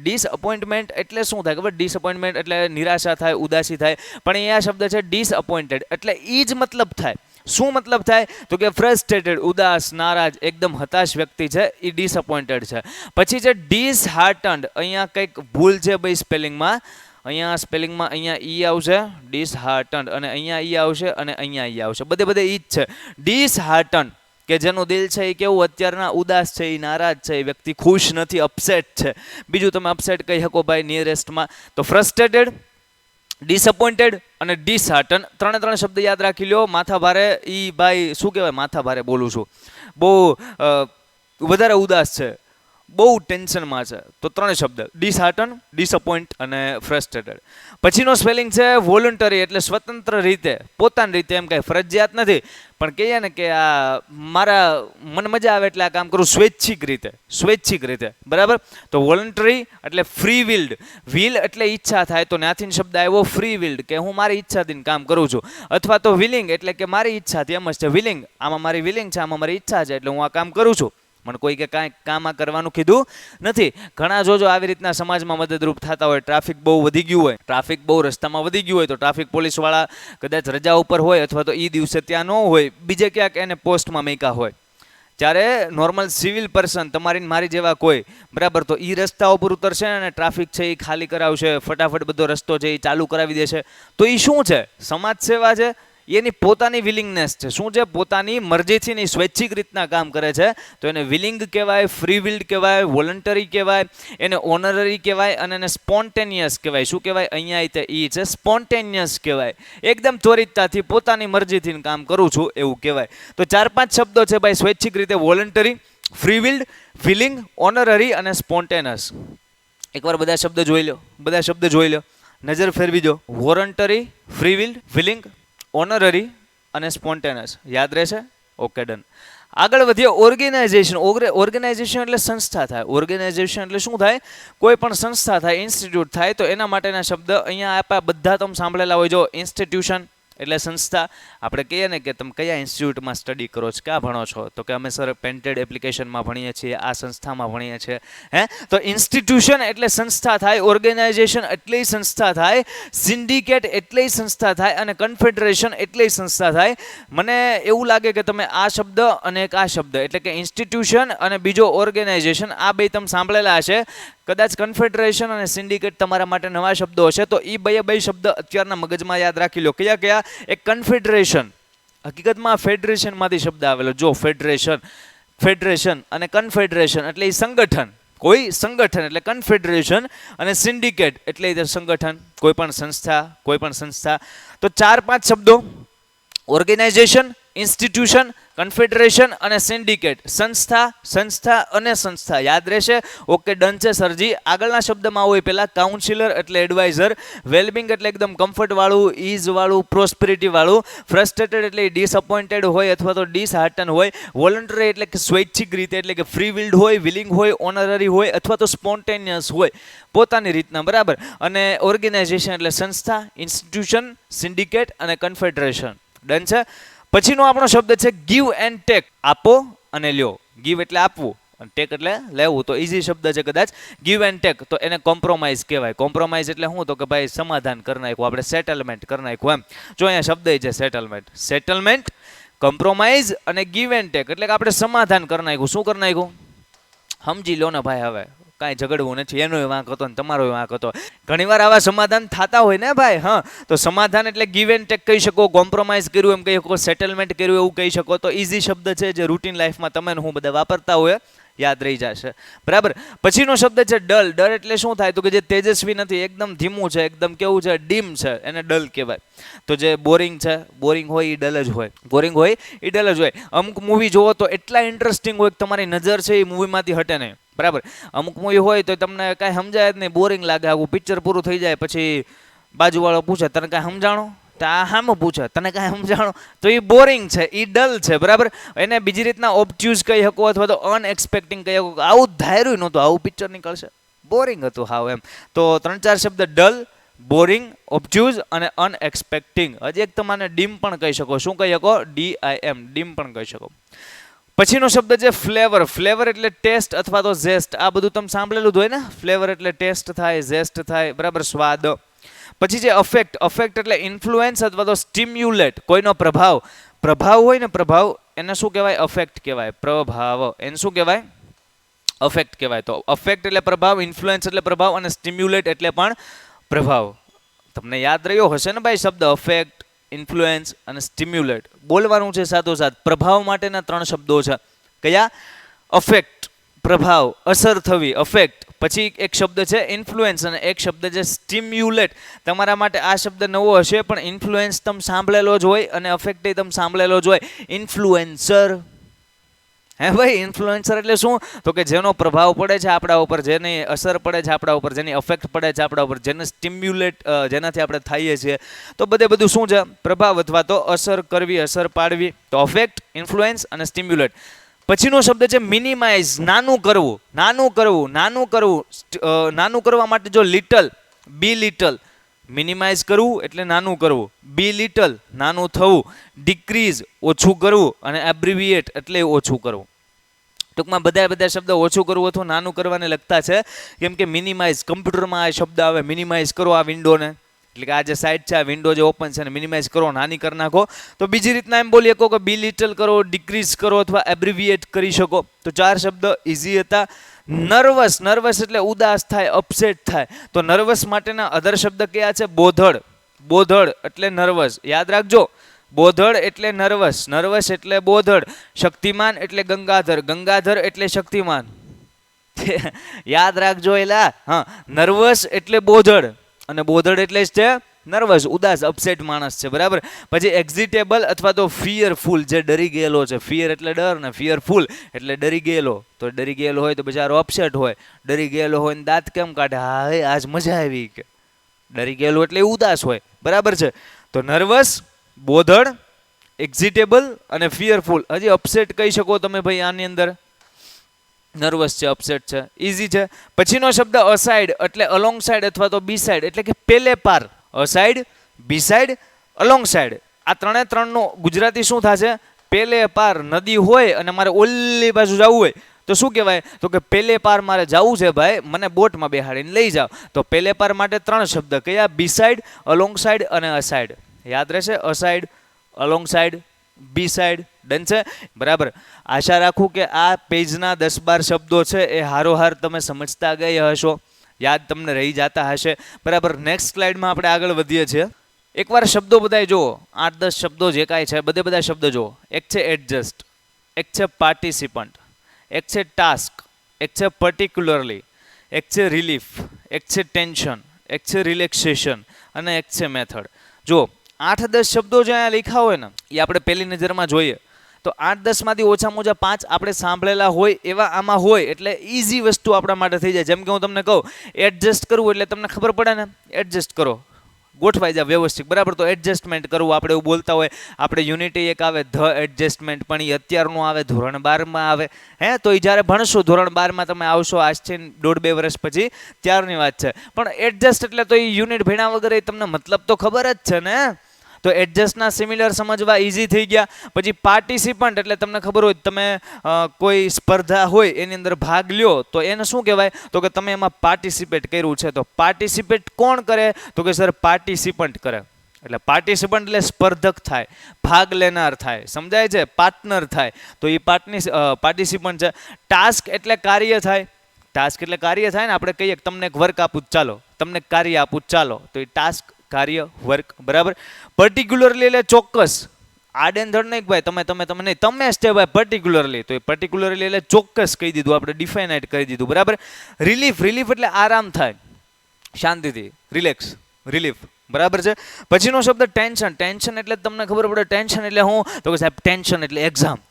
ડિસઅપોઇન્ટમેન્ટ એટલે શું થાય ખબર? ડિસઅપોઇન્ટમેન્ટ એટલે નિરાશા થાય, ઉદાસી થાય, પણ એ આ શબ્દ છે ડિસઅપોઇન્ટેડ, એટલે એ જ મતલબ થાય. શું મતલબ થાય તો કે ફ્રસ્ટ્રેટેડ, ઉદાસ, નારાજ, એકદમ હતાશ વ્યક્તિ છે એ ડિસઅપોઇન્ટેડ છે. પછી છે ડિસહાર્ટન્ડ. અહીંયા કંઈક ભૂલ છે ભાઈ સ્પેલિંગમાં. અહીંયા સ્પેલિંગમાં અહીંયા ઈ આવશે, ડિસહાર્ટન્ડ, અને અહીંયા ઈ આવશે, અને અહીંયા ઈ આવશે, બધે ઈ જ છે. ડિસહાર્ટન્ડ કે જેનું દિલ છે એ કેવું અત્યારના ઉદાસ છે, એ નારાજ છે, એ વ્યક્તિ ખુશ નથી, અપસેટ છે. બીજું તમે અપસેટ કહી શકો ભાઈ નિયરેસ્ટમાં. તો ફ્રસ્ટ્રેટેડ, ડિસઅપોઇન્ટેડ અને ડિસહાર્ટન, ત્રણ શબ્દ યાદ રાખી લો. માથા ભારે, ઈ ભાઈ શું કહેવાય, માથા ભારે બોલું છું, બહુ વધારે ઉદાસ છે, બહુ ટેન્શનમાં છે. તો ત્રણ શબ્દ: ડિસહાર્ટન, ડિસઅપોઇન્ટ અને ફ્રસ્ટ્રેટેડ. પછીનો સ્પેલિંગ છે વોલન્ટરી, એટલે સ્વતંત્ર રીતે, પોતાની રીતે, એમ કાંઈ ફરજિયાત નથી, પણ કહીએ ને કે આ મારા મન મજા આવે એટલે આ કામ કરું, સ્વૈચ્છિક રીતે. બરાબર. તો વોલન્ટરી એટલે ફ્રી વિલ્ડ. વિલ એટલે ઈચ્છા થાય, તો ત્યાંથી શબ્દ આવ્યો ફ્રી વિલ્ડ, કે હું મારી ઈચ્છાથી કામ કરું છું. અથવા તો વિલિંગ એટલે કે મારી ઈચ્છાથી, એમ જ છે વિલિંગ, આમાં મારી વિલિંગ છે, આમાં મારી ઈચ્છા છે, એટલે હું આ કામ કરું છું. મને કોઈ કે કાંઈ કામ આ કરવાનું કીધું નથી. ઘણા જોજો આવી રીતના સમાજમાં મદદરૂપ થતા હોય. ટ્રાફિક બહુ વધી ગયું હોય, ટ્રાફિક બહુ રસ્તામાં વધી ગયું હોય, તો ટ્રાફિક પોલીસવાળા કદાચ રજા ઉપર હોય, અથવા તો એ દિવસે ત્યાં ન હોય, બીજે ક્યાંક એને પોસ્ટમાં મૂક્યા હોય, ત્યારે નોર્મલ સિવિલ પર્સન, તમારી મારી જેવા કોઈ, બરાબર, તો એ રસ્તા ઉપર ઉતરશે અને ટ્રાફિક છે એ ખાલી કરાવશે, ફટાફટ બધો રસ્તો છે એ ચાલુ કરાવી દેશે. તો એ શું છે? સમાજ સેવા છે. એની પોતાની વિલિંગનેસ છે. શું છે? પોતાની મરજીથી ની સ્વૈચ્છિક રીતના કામ કરે છે. તો એને વિલિંગ કહેવાય, ફ્રી વિલ્ડ કહેવાય, વોલન્ટરી કહેવાય, એને ઓનરરી કહેવાય, અને એને સ્પોન્ટેનિયસ કહેવાય. શું કહેવાય? અહીંયા તે ઈ છે, સ્પોન્ટેનિયસ કહેવાય. એકદમ ત્વરિતતાથી પોતાની મરજીથી કામ કરું છું એવું કહેવાય. તો 4-5 શબ્દો છે ભાઈ સ્વૈચ્છિક રીતે: વોલન્ટરી, ફ્રી વિલ્ડ, વિલિંગ, ઓનરરી અને સ્પોન્ટેનિયસ. એકવાર બધા શબ્દ જોઈ લો, નજર ફેરવી દો. વોલન્ટરી, ફ્રી વિલ્ડ, વિલિંગ, ઓનરરી અને સ્પોન્ટેનિયસ. યાદ રહેશે? Okay, done. આગળ વધીએ. ઓર્ગેનાઇઝેશન. ઓર્ગેનાઇઝેશન એટલે સંસ્થા થાય. ઓર્ગેનાઇઝેશન એટલે શું થાય? કોઈ પણ સંસ્થા થાય, ઇન્સ્ટિટ્યૂટ થાય, તો એના માટેના શબ્દ અહીંયા આપ્યા, બધા તમે સાંભળેલા હોય. જો ઇન્સ્ટિટ્યુશન એટલે સંસ્થા. આપણે કહીએ ને કે તમે કયા ઇન્સ્ટિટ્યૂટમાં સ્ટડી કરો છો, ક્યાં ભણો છો, તો કે અમે સર પેન્ટેડ એપ્લિકેશનમાં ભણીએ છીએ, આ સંસ્થામાં ભણીએ છીએ. તો ઇન્સ્ટિટ્યુશન એટલે સંસ્થા થાય, ઓર્ગેનાઇઝેશન એટલે સંસ્થા થાય, સિન્ડિકેટ એટલે સંસ્થા થાય, અને કન્ફેડરેશન એટલે સંસ્થા થાય. મને એવું લાગે કે તમે આ શબ્દ અને એક આ શબ્દ એટલે કે ઇન્સ્ટિટ્યુશન અને બીજો ઓર્ગેનાઇઝેશન, આ બે તમે સાંભળેલા હશે. કદાચ કન્ફેડરેશન અને સિન્ડિકેટ તમારા માટે નવા શબ્દો હશે, તો એ બે શબ્દ અત્યારના મગજમાં યાદ રાખી લો. કયા? એક કન્ફેડરેશન, હકીકતમાં ફેડરેશનમાંથી શબ્દ આવેલો. જો ફેડરેશન અને કન્ફેડરેશન એટલે એ સંગઠન, કોઈ સંગઠન એટલે કન્ફેડરેશન, અને સિન્ડિકેટ એટલે સંગઠન, કોઈ પણ સંસ્થા. તો 4-5 શબ્દો: ઓર્ગેનાઇઝેશન, ઇન્સ્ટિટ્યુશન, કન્ફેડરેશન અને સિન્ડિકેટ. સંસ્થા અને સંસ્થા. યાદ રહેશે? ઓકે, ડન છે સરજી. આગળના શબ્દમાં હોય પહેલા કાઉન્સિલર એટલે એડવાઇઝર, વેલબિંગ એટલે એકદમ કમ્ફર્ટ વાળું, ઇઝ વાળું, પ્રોસ્પેરિટી વાળું, ફ્રસ્ટ્રેટેડ એટલે ડિસઅપોઇન્ટેડ હોય અથવા તો ડિસહાર્ટન હોય, વોલન્ટરી એટલે કે સ્વૈચ્છિક રીતે એટલે કે ફ્રી વિલ્ડ હોય, વિલિંગ હોય, ઓનરરી હોય અથવા તો સ્પોન્ટેનિયસ હોય, પોતાની રીતના. બરાબર. અને ઓર્ગેનાઇઝેશન એટલે સંસ્થા, ઇન્સ્ટિટ્યુશન, સિન્ડિકેટ અને કન્ફેડરેશન. ડન છે. પછીનો આપણો શબ્દ છે ગીવ એન્ડ ટેક. આપો અને લ્યો. ગીવ એટલે આપવું, અને ટેક એટલે લેવું. તો ઇઝી શબ્દ છે કદાચ. ગીવ એન્ડ ટેક, તો એને કોમ્પ્રોમાઇઝ કહેવાય. કોમ્પ્રોમાઇઝ એટલે શું? તો કે ભાઈ સમાધાન કરી નાખવું, આપણે સેટલમેન્ટ કરી નાખવું એમ. જો અહીંયા શબ્દ છે સેટલમેન્ટ, કોમ્પ્રોમાઇઝ અને ગીવ એન્ડ ટેક એટલે કે આપણે સમાધાન કરી નાખ્યું. શું કરી નાખ્યું? સમજી લો ને ભાઈ. હવે કાંઈ ઝઘડવું નથી, એનોય વાંક હતો ને તમારોય વાંક હતો. ઘણીવાર આવા સમાધાન થતા હોય ને ભાઈ. હા, તો સમાધાન એટલે ગીવ એન્ડ ટેક કહી શકો, કોમ્પ્રોમાઇઝ કર્યું એમ કહી શકો, સેટલમેન્ટ કર્યું એવું કહી શકો. તો ઇઝી શબ્દ છે જે રૂટીન લાઈફમાં તમે ને હું બધા વાપરતા હોય, યાદ રહી જશે. બરાબર. પછીનો શબ્દ છે ડલ. ડલ એટલે શું થાય? તો કે જે તેજસ્વી નથી, એકદમ ધીમું છે, એકદમ કેવું છે, ડીમ છે, એને ડલ કહેવાય. તો જે બોરિંગ છે, બોરિંગ હોય એ ડલ જ હોય, બોરિંગ હોય એ ડલ જ હોય. અમુક મૂવી જોવો તો એટલા ઇન્ટરેસ્ટિંગ હોય કે તમારી નજર છે એ મૂવીમાંથી હટે નહીં. બરાબર. અમુક મૂવી હોય તો તમને કાંઈ સમજાય જ નહીં, બોરિંગ લાગે, આખું પિક્ચર પૂરું થઈ જાય પછી બાજુવાળો પૂછે તને કાંઈ સમજાણો, તો આ હામું પૂછે તને કાંઈ સમજાણો, તો એ બોરિંગ છે, એ ડલ છે. બરાબર. એને બીજી રીતના ઓબ્ટ્યુઝ કહી શકો અથવા તો અનએક્સપેક્ટિંગ કહી શકો. આવું ધાર્યું નહોતું આવું પિક્ચર નીકળશે, બોરિંગ હતું હાવ એમ. તો 3-4 શબ્દ ડલ, બોરિંગ, ઓબ્ટ્યુઝ અને અનએક્સપેક્ટિંગ. હજી એક તમારે ડીમ પણ કહી શકો. શું કહી શકો? DIM, ડીમ પણ કહી શકો. પછીનો શબ્દ છે ફ્લેવર. ફ્લેવર એટલે ટેસ્ટ અથવા તો ઝેસ્ટ. આ બધું તમે સાંભળેલું જ હોય ને. ફ્લેવર એટલે ટેસ્ટ થાય, ઝેસ્ટ થાય, બરાબર, સ્વાદ. પછી છે અફેક્ટ. અફેક્ટ એટલે ઇન્ફ્લુએન્સ અથવા તો સ્ટિમ્યુલેટ, કોઈનો પ્રભાવ. પ્રભાવ હોય ને, પ્રભાવ, એને શું કહેવાય? અફેક્ટ કહેવાય. પ્રભાવ એને શું કહેવાય? અફેક્ટ કહેવાય. તો અફેક્ટ એટલે પ્રભાવ, ઇન્ફ્લુએન્સ એટલે પ્રભાવ અને સ્ટિમ્યુલેટ એટલે પણ પ્રભાવ. તમને યાદ રહ્યો હશે ને ભાઈ શબ્દ અફેક્ટ, ઇન્ફ્લુએન્સ અને સ્ટિમ્યુલેટ. બોલવાનું છે સાથોસાથ. પ્રભાવ માટેના 3 શબ્દો છે. કયા? અફેક્ટ, પ્રભાવ, અસર થવી, અફેક્ટ. પછી એક શબ્દ છે ઇન્ફ્લુએન્સ અને એક શબ્દ છે સ્ટિમ્યુલેટ. તમારા માટે આ શબ્દ નવો હશે પણ ઇન્ફ્લુએન્સ તમે સાંભળેલો જ હોય અને અફેક્ટ તમે સાંભળેલો જ હોય. ઇન્ફ્લુએન્સર, હે ભાઈ, ઇન્ફ્લુએન્સર એટલે શું? તો કે જેનો પ્રભાવ પડે છે આપણા ઉપર, જેની અસર પડે છે આપણા ઉપર, જેની અફેક્ટ પડે છે આપણા ઉપર, જેને સ્ટિમ્યુલેટ, જેનાથી આપણે થઈએ છીએ. તો બધું શું છે? પ્રભાવ અથવા તો અસર કરવી, અસર પાડવી. તો અફેક્ટ, ઇન્ફ્લુએન્સ અને સ્ટિમ્યુલેટ. પછીનો શબ્દ છે મિનિમાઇઝ. નાનું કરવું, નાનું કરવું, નાનું કરવું. નાનું કરવા માટે જો લિટલ, બી લિટલ, મિનિમાઇઝ કરવું એટલે નાનું કરવું, બી લિટલ નાનું થવું, ડિક્રીઝ ઓછું કરવું અને એબ્રિવિએટ એટલે ઓછું કરવું. ટૂંકમાં બધા શબ્દ ઓછું કરવું અથવા નાનું કરવાને લગતા છે. કેમ કે મિનિમાઇઝ, કમ્પ્યુટરમાં આ શબ્દ આવે, મિનિમાઇઝ કરો આ વિન્ડોને, એટલે કે આ જે સાઇડ છે આ વિન્ડો જે ઓપન છે એને મિનિમાઇઝ કરો, નાની કરી નાખો. તો બીજી રીતના એમ બોલી શકો કે બી લિટલ કરો, ડિક્રીઝ કરો અથવા એબ્રિવિએટ કરી શકો. તો 4 શબ્દ ઇઝી હતા. નર્વસ. નર્વસ એટલે ઉદાસ થાય, અપસેટ થાય. તો નર્વસ માટેના અધર શબ્દ કયા છે? બોધડ. બોધડ એટલે નર્વસ, યાદ રાખજો. બોધડ એટલે નર્વસ, નર્વસ એટલે બોધડ. શક્તિમાન એટલે ગંગાધર, ગંગાધર એટલે શક્તિમાન. યાદ રાખજો એલા. હા, નર્વસ એટલે બોધડ અને બોધડ એટલે જ છે નર્વસ, ઉદાસ, અપસેટ માણસ છે. બરાબર. પછી એક્ઝિટેબલ અથવા તો ફિયરફુલ, જે ડરી ગયેલો છે. ફિયર એટલે ડર ને ફિયરફુલ એટલે ડરી ગયેલો. તો ડરી ગયેલો હોય તો બિચારો અપસેટ હોય. ડરી ગયેલો હોય ને દાંત કેમ કાઢે? હા, આજ મજા આવી કે. ડરી ગયેલો એટલે ઉદાસ હોય. બરાબર છે. તો નર્વસ, બોધડ, એક્ઝિટેબલ અને ફિયરફુલ. હજી અપસેટ કહી શકો તમે ભાઈ આની અંદર. નર્વસ છે, અપસેટ છે, ઇઝી છે. પછીનો શબ્દ અસાઇડ એટલે અલોંગ સાઇડ અથવા તો બી સાઇડ એટલે કે પેલે પાર. અસાઇડ, બી સાઇડ, અલોંગ સાઇડ. આ 3નો ગુજરાતી શું થશે? પેલે પાર. નદી હોય અને મારે ઓલી બાજુ જવું હોય તો શું કહેવાય? તો કે પેલે પાર મારે જવું છે ભાઈ, મને બોટમાં બેહાડીને લઈ જાઓ. તો પેલે પાર માટે 3 શબ્દ કયા? બી સાઇડ, અલોંગ સાઇડ અને અસાઇડ. યાદ રહેશે? અસાઇડ, અલોંગ સાઇડ, બી સાઇડ. ડન છે? બરાબર. આશા રાખું કે આ પેજના 10-12 શબ્દો છે એ હારોહાર તમે સમજતા ગયા હશો, યાદ તમને રહી જતા હશે. બરાબર. નેક્સ્ટ સ્લાઇડમાં આપણે આગળ વધીએ છીએ. એકવાર શબ્દો બધાય જુઓ, 8-10 શબ્દો જે કાંઈ છે બધા શબ્દો જુઓ. એક છે એડજસ્ટ, એક છે પાર્ટિસિપન્ટ, એક છે ટાસ્ક, એક છે પર્ટિક્યુલરલી, એક છે રિલીફ, એક છે ટેન્શન, એક છે રિલેક્સેશન અને એક છે મેથડ. જો 8-10 શબ્દો જે અહીંયા લખ્યા હોય ને એ આપણે પહેલી નજરમાં જોઈએ તો 8-10 માંથી ઓછામાં ઓછા 5 આપણે સાંભળેલા હોય એવા આમાં હોય, એટલે ઇઝી વસ્તુ આપણા માટે થઈ જાય. જેમ કે હું તમને કહું એડજસ્ટ કરવું એટલે તમને ખબર પડે ને, એડજસ્ટ કરો, ગોઠવાઈ જાય વ્યવસ્થિત. બરાબર. તો એડજસ્ટમેન્ટ કરવું આપણે એવું બોલતા હોય. આપણે યુનિટી એક આવે ધ એડજસ્ટમેન્ટ, પણ એ અત્યારનું આવે, ધોરણ 12માં આવે. તો એ જ્યારે ભણશો ધોરણ 12માં તમે આવશો આજથી 1.5-2 વર્ષ પછી, ત્યારની વાત છે. પણ એડજસ્ટ એટલે તો એ યુનિટ ભણ્યા વગર એ તમને મતલબ તો ખબર જ છે ને. તો એડજસ્ટના સિમિલર સમજવા ઇઝી થઈ ગયા. પછી પાર્ટિસિપન્ટ એટલે તમને ખબર હોય તમે કોઈ સ્પર્ધા હોય એની અંદર ભાગ લ્યો તો એને શું કહેવાય? તો કે તમે એમાં પાર્ટિસિપેટ કર્યું છે. તો પાર્ટિસિપેટ કોણ કરે? તો કે સર પાર્ટિસિપન્ટ કરે. એટલે પાર્ટિસિપન્ટ એટલે સ્પર્ધક થાય, ભાગ લેનાર થાય, સમજાય છે? પાર્ટનર થાય. તો એ પાર્ટિસિપન્ટ છે. ટાસ્ક એટલે કાર્ય થાય. ટાસ્ક એટલે કાર્ય થાય ને, આપણે કહીએ કે તમને એક વર્ક આપું ચાલો, તમને એક કાર્ય આપું ચાલો, તો એ ટાસ્ક, કાર્ય, વર્ક, બરાબર. પર્ટિક્યુલરલી એટલે ચોક્કસ, આડેંધડ નહીં ભાઈ તમે તમે તમે નહીં, તમે જ તે ભાઈ પર્ટિક્યુલરલી, તો એ પર્ટિક્યુલરલી એટલે ચોક્કસ કહી દીધું આપણે, ડિફાઇનાઇટ કરી દીધું, બરાબર. રિલીફ, રિલીફ એટલે આરામ થાય, શાંતિથી, રિલેક્સ, રિલીફ, બરાબર છે. પછીનો શબ્દ ટેન્શન, ટેન્શન એટલે તમને ખબર પડે ટેન્શન એટલે હું, તો કે સાહેબ ટેન્શન એટલે એક્ઝામ,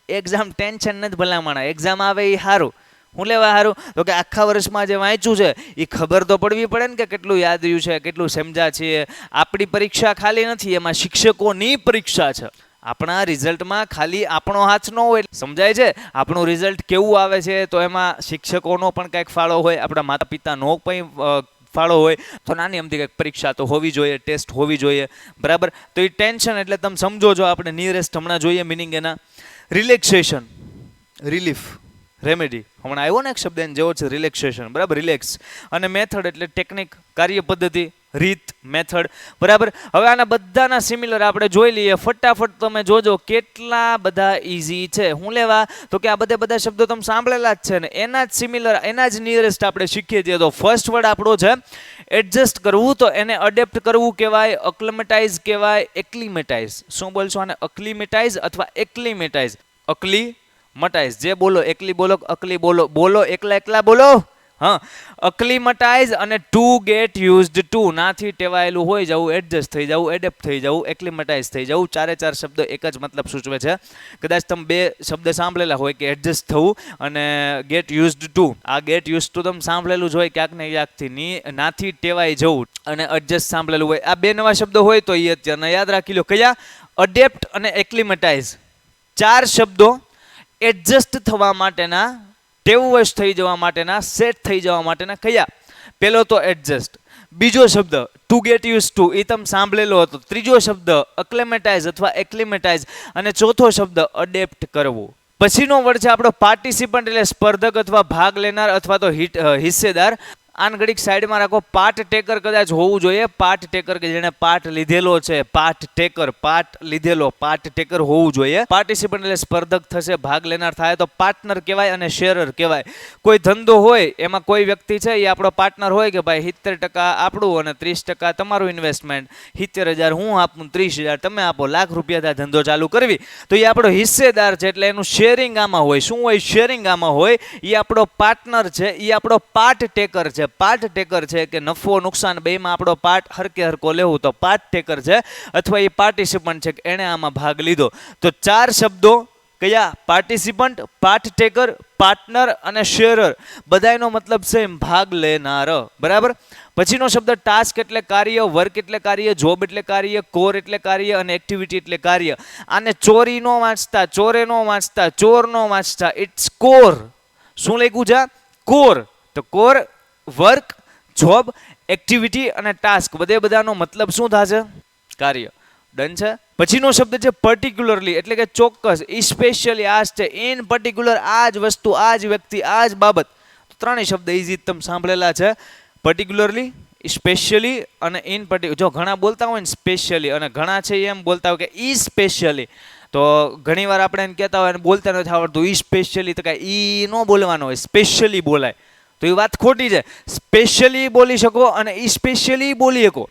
એક્ઝામ ટેન્શન નથી ભલામણા, એક્ઝામ આવે એ સારું, હું લેવા સારું, તો કે આખા વર્ષમાં જે વાંચ્યું છે એ ખબર તો પડવી પડે ને કે કેટલું યાદ રહ્યું છે, કેટલું સમજ્યા છીએ. આપણી પરીક્ષા ખાલી નથી, એમાં શિક્ષકોની પરીક્ષા છે. આપણા રિઝલ્ટમાં ખાલી આપણો હાથ ન હોય, સમજાય છે, આપણું રિઝલ્ટ કેવું આવે છે તો એમાં શિક્ષકોનો પણ કંઈક ફાળો હોય, આપણા માતા પિતાનો પણ ફાળો હોય, તો નાની અમથી કંઈક પરીક્ષા તો હોવી જોઈએ, ટેસ્ટ હોવી જોઈએ, બરાબર. તો એ ટેન્શન એટલે તમે સમજો છો, આપણે નિયરેસ્ટ હમણાં જોઈએ મિનિંગ એના. રિલેક્સેશન, રિલીફ, રેમેડી, હમણાં આવ્યો ને એક શબ્દ એને જેવો છે, રિલેક્સેશન, બરાબર, રિલેક્સ. અને મેથડ એટલે ટેકનિક, કાર્ય પદ્ધતિ, રીત, મેથડ, બરાબર. હવે આના બધાના સિમિલર આપણે જોઈ લઈએ ફટાફટ. તમે જોજો કેટલા બધા ઇઝી છે. હું લેવા, તો કે આ બધા શબ્દો તમે સાંભળેલા જ છે ને, એના જ સિમિલર, એના જ નિયરેસ્ટ આપણે શીખીએ છીએ. તો ફર્સ્ટ વર્ડ આપણો છે એડજસ્ટ કરવું, તો એને અડેપ્ટ કરવું કહેવાય, અક્લિમેટાઇઝ કહેવાય, એક્લિમેટાઇઝ. શું બોલશો આને? અક્લિમેટાઇઝ અથવા એક્લિમેટાઇઝ. અકલી મટાઈઝ, જે બોલો એકલી બોલો, અકલી બોલો, બોલો એકલા એકલા બોલો. હા, અક્લિમેટાઇઝ અને ટુ ગેટ યુઝડ ટુ, નાથી ટેવાયેલું હોય જવું, એડજસ્ટ થઈ જવું, એડેપ્ટ થઈ જવું, એક્લિમેટાઇઝ થઈ જવું. ચારે ચાર શબ્દ એક જ મતલબ સૂચવે છે. કદાચ તમે બે શબ્દ સાંભળેલા હોય કે એડજસ્ટ થવું અને ગેટ યુઝડ ટુ. આ ગેટ યુઝ ટુ તમે સાંભળેલું જ હોય ક્યાંક ને ક્યાંકથી, નાથી ટેવાઈ જવું અને એડજસ્ટ સાંભળેલું હોય. આ બે નવા શબ્દો હોય તો એ અત્યારના યાદ રાખી લો. કયા? અડેપ્ટ અને એક્લિમેટાઇઝ. ચાર શબ્દો એડજસ્ટ થવા માટેના, ટેવવશ થઈ જવા માટેના, સેટ થઈ જવા માટેના. કયા? પેલો તો એડજસ્ટ, બીજો શબ્દ ટુ ગેટ યુઝ ટુ, એ તમે સાંભળેલો હતો, ત્રીજો શબ્દ અક્લેમેટાઇઝ અથવા એક્લિમેટાઇઝ, અને ચોથો શબ્દ અડેપ્ટ કરવું. પછીનો વર્ડ છે આપણો પાર્ટિસિપન્ટ એટલે સ્પર્ધક અથવા ભાગ લેનાર અથવા તો હિસ્સેદાર. આન ઘડીક સાઈડમાં રાખો. પાર્ટ ટેકર કદાચ હોવું જોઈએ, પાર્ટ ટેકર કે જેણે પાર્ટ લીધેલો છે, પાર્ટ ટેકર, પાર્ટ લીધેલો, પાર્ટ ટેકર હોવું જોઈએ. પાર્ટિસિપન્ટ એટલે સ્પર્ધક થશે, ભાગ લેનાર થાય તો પાર્ટનર કહેવાય અને શેરર કહેવાય. કોઈ ધંધો હોય એમાં કોઈ વ્યક્તિ છે એ આપણો પાર્ટનર હોય કે ભાઈ 70% આપણું અને 30% તમારું ઇન્વેસ્ટમેન્ટ, 70,000 હું આપું, 30,000 તમે આપો, લાખ રૂપિયા ધંધો ચાલુ કરવી, તો એ આપણો હિસ્સેદાર છે. એટલે એનું શેરિંગ આમાં હોય. શું હોય? શેરિંગ આમાં હોય. એ આપણો પાર્ટનર છે, એ આપણો પાર્ટ ટેકર છે. પાર્ટ ટેકર છે કે નફો નુકસાન બેમાં આપણો પાર્ટ હરકે હરકો લેવું, તો પાર્ટ ટેકર છે. અથવા એ પાર્ટિસિપન્ટ છે કે એણે આમાં ભાગ લીધો. તો ચાર શબ્દો કયા? પાર્ટિસિપન્ટ, પાર્ટ ટેકર, પાર્ટનર અને શેરર. બધાનો મતલબ છે ભાગ લેનાર, બરાબર. પછીનો શબ્દ ટાસ્ક એટલે કાર્ય, વર્ક એટલે કાર્ય, જોબ એટલે કાર્ય, કોર એટલે કાર્ય અને એક્ટિવિટી એટલે કાર્ય. આને ચોરી નો વાંચતા, ચોરે નો વાંચતા, ચોર નો વાંચતા, ઇટ્સ કોર. શું લખ્યું છે? કોર. તો કોર, વર્ક, જોબ, એક્ટિવિટી અને ટાસ્ક, બધાનો મતલબ શું થશે? કાર્ય. ડન છે. પછીનો શબ્દ છે પર્ટિક્યુલરલી એટલે કે ચોક્કસ, સ્પેશિયલી આ છે, ઇન પર્ટિક્યુલર આ જ વસ્તુ, આ જ વ્યક્તિ, આ જ બાબત. ત્રણેય શબ્દ ઇઝી તમે સાંભળેલા છે. પર્ટિક્યુલરલી, સ્પેશિયલી અને ઇન પર્ટિક્યુલર. જો ઘણા બોલતા હોય ને સ્પેશિયલી, અને ઘણા છે એમ બોલતા હોય કે ઈ સ્પેશિયલી, તો ઘણીવાર આપણે એમ કહેતા હોય અને બોલતા નથી આવડતું ઈ સ્પેશિયલી, તો કાંઈ ઈ ન બોલવાનો હોય, સ્પેશિયલી બોલાય. તો એ વાત ખોટી છે. સ્પેશિયલી બોલી શકો અને સ્પેશિયલી બોલી શકો.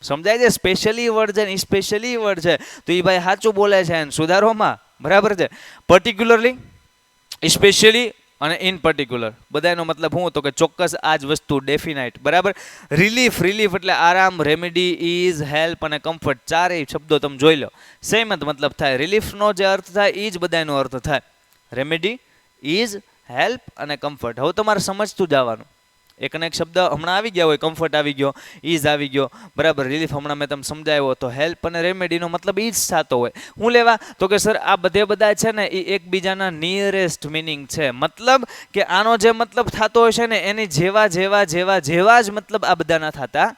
સમજાય છે? સ્પેશિયલી વર્ડ છે ને સ્પેશિયલી વર્ડ છે, તો એ ભાઈ સાચું બોલે છે એને સુધારોમાં, બરાબર છે. પર્ટિક્યુલરલી, સ્પેશિયલી અને ઇન પર્ટિક્યુલર, બધાનો મતલબ શું? તો કે ચોક્કસ, આ જ વસ્તુ, ડેફિનાઇટ, બરાબર. રિલીફ, રિલીફ એટલે આરામ, રેમેડી, ઇઝ, હેલ્પ અને કમ્ફર્ટ. ચારેય શબ્દો તમે જોઈ લો, સેમ જ મતલબ થાય. રિલીફનો જે અર્થ થાય એ જ બધાનો અર્થ થાય. રેમેડી, ઇઝ, હેલ્પ અને કમ્ફર્ટ. હવે તમારે સમજતું જવાનું. એક ને એક શબ્દ હમણાં આવી ગયા હોય, કમ્ફર્ટ આવી ગયો, ઇઝ આવી ગયો, બરાબર. રિલીફ હમણાં મેં તમને સમજાવ્યો, તો હેલ્પ અને રેમેડીનો મતલબ ઈ જ થતો હોય. હું લેવા, તો કે સર આ બધા છે ને એ એકબીજાના નિયરેસ્ટ મિનિંગ છે. મતલબ કે આનો જે મતલબ થતો હશે ને એની જેવા જ મતલબ આ બધાના થતા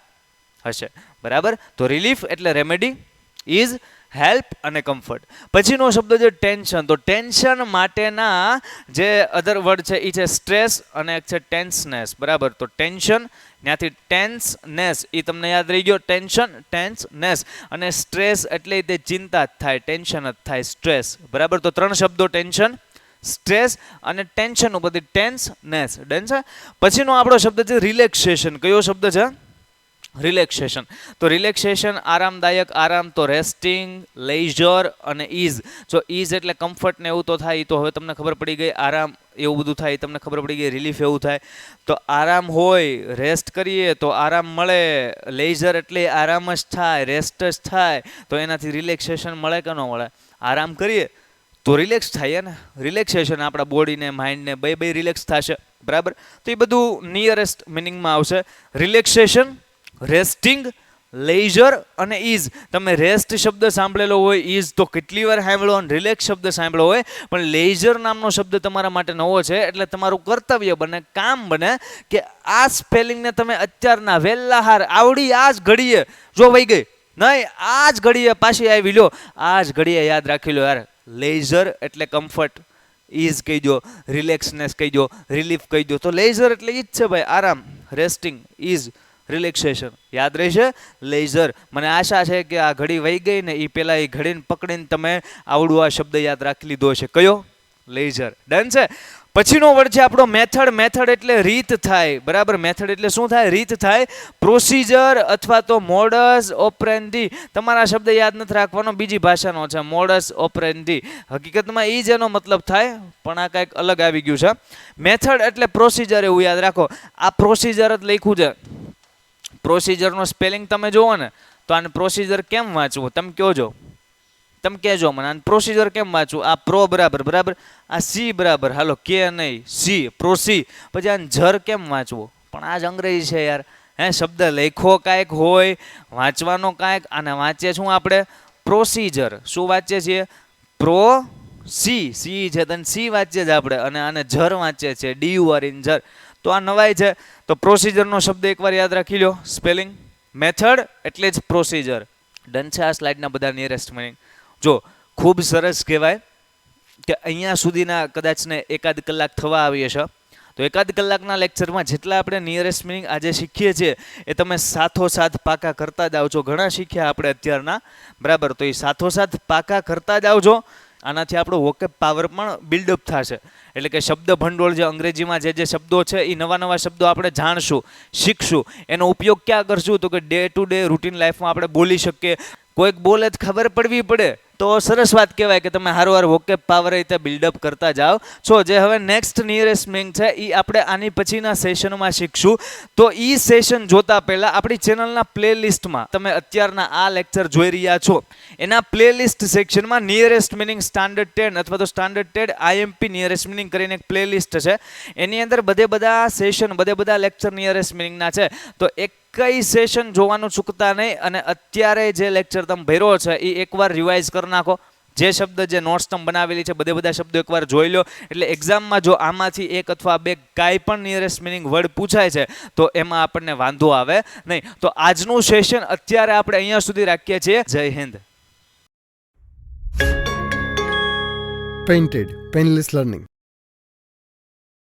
હશે, બરાબર. તો રિલીફ એટલે રેમેડી, ઇઝ, હેલ્પ અને કમ્ફર્ટ. પછીનો શબ્દ છે ટેન્શન. તો ટેન્શન માટેના જે અધર વર્ડ છે એ છે સ્ટ્રેસ અને એક છે ટેન્સનેસ, બરાબર. તો ટેન્શન, ત્યાંથી ટેન્સનેસ, એ તમને યાદ રહી ગયો. ટેન્શન, ટેન્સનેસ અને સ્ટ્રેસ એટલે તે ચિંતા જ થાય, ટેન્શન જ થાય, સ્ટ્રેસ, બરાબર. તો ત્રણ શબ્દો ટેન્શન, સ્ટ્રેસ અને ટેન્શન ઉપરથી ટેન્સનેસ. ડન છે. પછીનો આપણો શબ્દ છે રિલેક્સેશન. કયો શબ્દ છે? રિલેક્સેશન. તો રિલેક્સેશન આરામદાયક, આરામ તો રેસ્ટિંગ, લેઝર અને ઇઝ. જો ઇઝ એટલે કમ્ફર્ટ ને એવું તો થાય, તો હવે તમને ખબર પડી ગઈ. આરામ એવું બધું થાય, તમને ખબર પડી ગઈ. રિલીફ એવું થાય. તો આરામ હોય, રેસ્ટ કરીએ તો આરામ મળે. લેઝર એટલે આરામ જ થાય, રેસ્ટ જ થાય. તો એનાથી રિલેક્સેશન મળે કે ન મળે? આરામ કરીએ તો રિલેક્સ થાય ને. રિલેક્સેશન આપણા બોડીને, માઇન્ડને બે રિલેક્સ થશે. બરાબર. તો એ બધું નિયરેસ્ટ મિનિંગમાં આવશે. રિલેક્સેશન, રેસ્ટિંગ, લેઝર અને ઇઝ. તમે રેસ્ટ શબ્દ સાંભળેલો હોય, ઇઝ તો કેટલી વાર સાંભળો, અને રિલેક્સ શબ્દ સાંભળ્યો હોય, પણ લેઝર નામનો શબ્દ તમારા માટે નવો છે. એટલે તમારું કર્તવ્ય બને, કામ બને કે આ સ્પેલિંગને તમે અત્યારના વહેલા હાર આવડી આ જ ઘડીએ જો વહી ગઈ નહીં, આ જ ઘડીએ પાછી આવી લો, આ જ ઘડીએ યાદ રાખી લો યાર. લેઝર એટલે કમ્ફર્ટ, ઇઝ કહી દો, રિલેક્સનેસ કહી દો, રિલીફ કહી દો. તો લેઝર એટલે ઈ જ છે ભાઈ, આરામ. Resting, is, relaxation. યાદ રહેશે લેઝર. મને આશા છે કે આ ઘડી વહી ગઈ ને એ પહેલાં એ ઘડીને પકડીને તમે આવડું આ શબ્દ યાદ રાખી લીધો છે. કયો? લેઝર. ડન છે. પછીનો વર્ડ છે આપણો મેથડ. મેથડ એટલે રીત થાય. બરાબર. મેથડ એટલે શું થાય? રીત થાય. પ્રોસિજર અથવા તો મોડસ ઓપરેન્ડી. તમારા શબ્દ યાદ નથી રાખવાનો, બીજી ભાષાનો છે. Modus operandi. હકીકતમાં એ જ એનો મતલબ થાય, પણ આ કંઈક અલગ આવી ગયું છે. મેથડ એટલે પ્રોસિજર, એવું યાદ રાખો. આ પ્રોસિજર જ લખ્યું છે. પ્રોસિજરનો સ્પેલિંગ તમે જુઓ ને તો આને પ્રોસિજર કેમ વાંચવું તમે કહો છો? તમે કહેજો મને આને પ્રોસિજર કેમ વાંચવું? આ પ્રો બરાબર, બરાબર. આ સી બરાબર, હાલો કે નહીં, સી, પ્રોસી. પછી આને જર કેમ વાંચવું? પણ આ જ અંગ્રેજી છે યાર. હે, શબ્દ લખો કાંઈક હોય, વાંચવાનો કાંઈક. આને વાંચીએ શું આપણે? પ્રોસિજર. શું વાંચીએ છીએ? Pro C. સી છે તને સી વાંચીએ જ આપણે, અને આને જર વાંચીએ છીએ, ડીયુ આર ઇન જર. તો આ નવાઈ છે. તો પ્રોસિજરનો શબ્દ એકવાર યાદ રાખી લો, સ્પેલિંગ. મેથડ એટલે જ પ્રોસિજર. ડન છે. આ સ્લાઇડના બધા નિયરેસ્ટ મિનિંગ જો. ખૂબ સરસ કહેવાય કે અહીંયા સુધીના કદાચ ને એકાદ કલાક થવા આવીએ છે. તો એકાદ કલાકના લેક્ચરમાં જેટલા આપણે નિયરેસ્ટ મિનિંગ આજે શીખીએ છીએ એ તમે સાથોસાથ પાકા કરતા જ આવજો. ઘણા શીખ્યા આપણે અત્યારના. બરાબર. તો એ સાથોસાથ પાકા કરતા જ આવજો. આનાથી આપણો વોકેબ પાવર પણ બિલ્ડઅપ થશે. એટલે કે શબ્દ ભંડોળ, જે અંગ્રેજીમાં જે શબ્દો છે એ નવા નવા શબ્દો આપણે જાણશું, શીખશું. એનો ઉપયોગ ક્યાં કરશું? તો કે ડે ટુ ડે રૂટીન લાઈફમાં આપણે બોલી શકીએ. કોઈક બોલે જ ખબર પડવી પડે તો સરસ વાત કહેવાય કે તમે હારવાર વોકેબ પાવર રીતે બિલ્ડઅપ કરતા જાઓ છો. જે હવે નેક્સ્ટ નિયરેસ્ટ મિનિંગ છે એ આપણે આની પછીના સેશનમાં શીખશું. તો એ સેશન જોતા પહેલા આપણી ચેનલના પ્લેલિસ્ટમાં તમે અત્યારના આ લેક્ચર જોઈ રહ્યા છો એના પ્લેલિસ્ટ સેક્શનમાં નિયરેસ્ટ મિનિંગ સ્ટાન્ડર્ડ 10 અથવા તો સ્ટાન્ડર્ડ 10 આઈએમપી નિયરેસ્ટ મિનિંગ કરીને એક પ્લેલિસ્ટ છે. એની અંદર બધા સેશન, બધા લેક્ચર નિયરેસ્ટ મિનિંગના છે. તો કઈ સેશન જોવાનું ચૂકતા નહીં. અને અત્યારે જે લેક્ચર તમે ભર્યો છે એ એકવાર રિવાઇઝ કરી નાખો. જે શબ્દ, જે નોટ્સ તમે બનાવેલી છે બધા શબ્દો એકવાર જોઈ લો. એટલે એક્ઝામમાં જો આમાંથી એક અથવા બે કાંઈ પણ નિયરેસ્ટ મિનિંગ વર્ડ પૂછાય છે તો એમાં આપણને વાંધો આવે નહીં. તો આજનું સેશન અત્યારે આપણે અહીંયા સુધી રાખીએ છીએ. જય હિન્દ. Painted Painless Learning.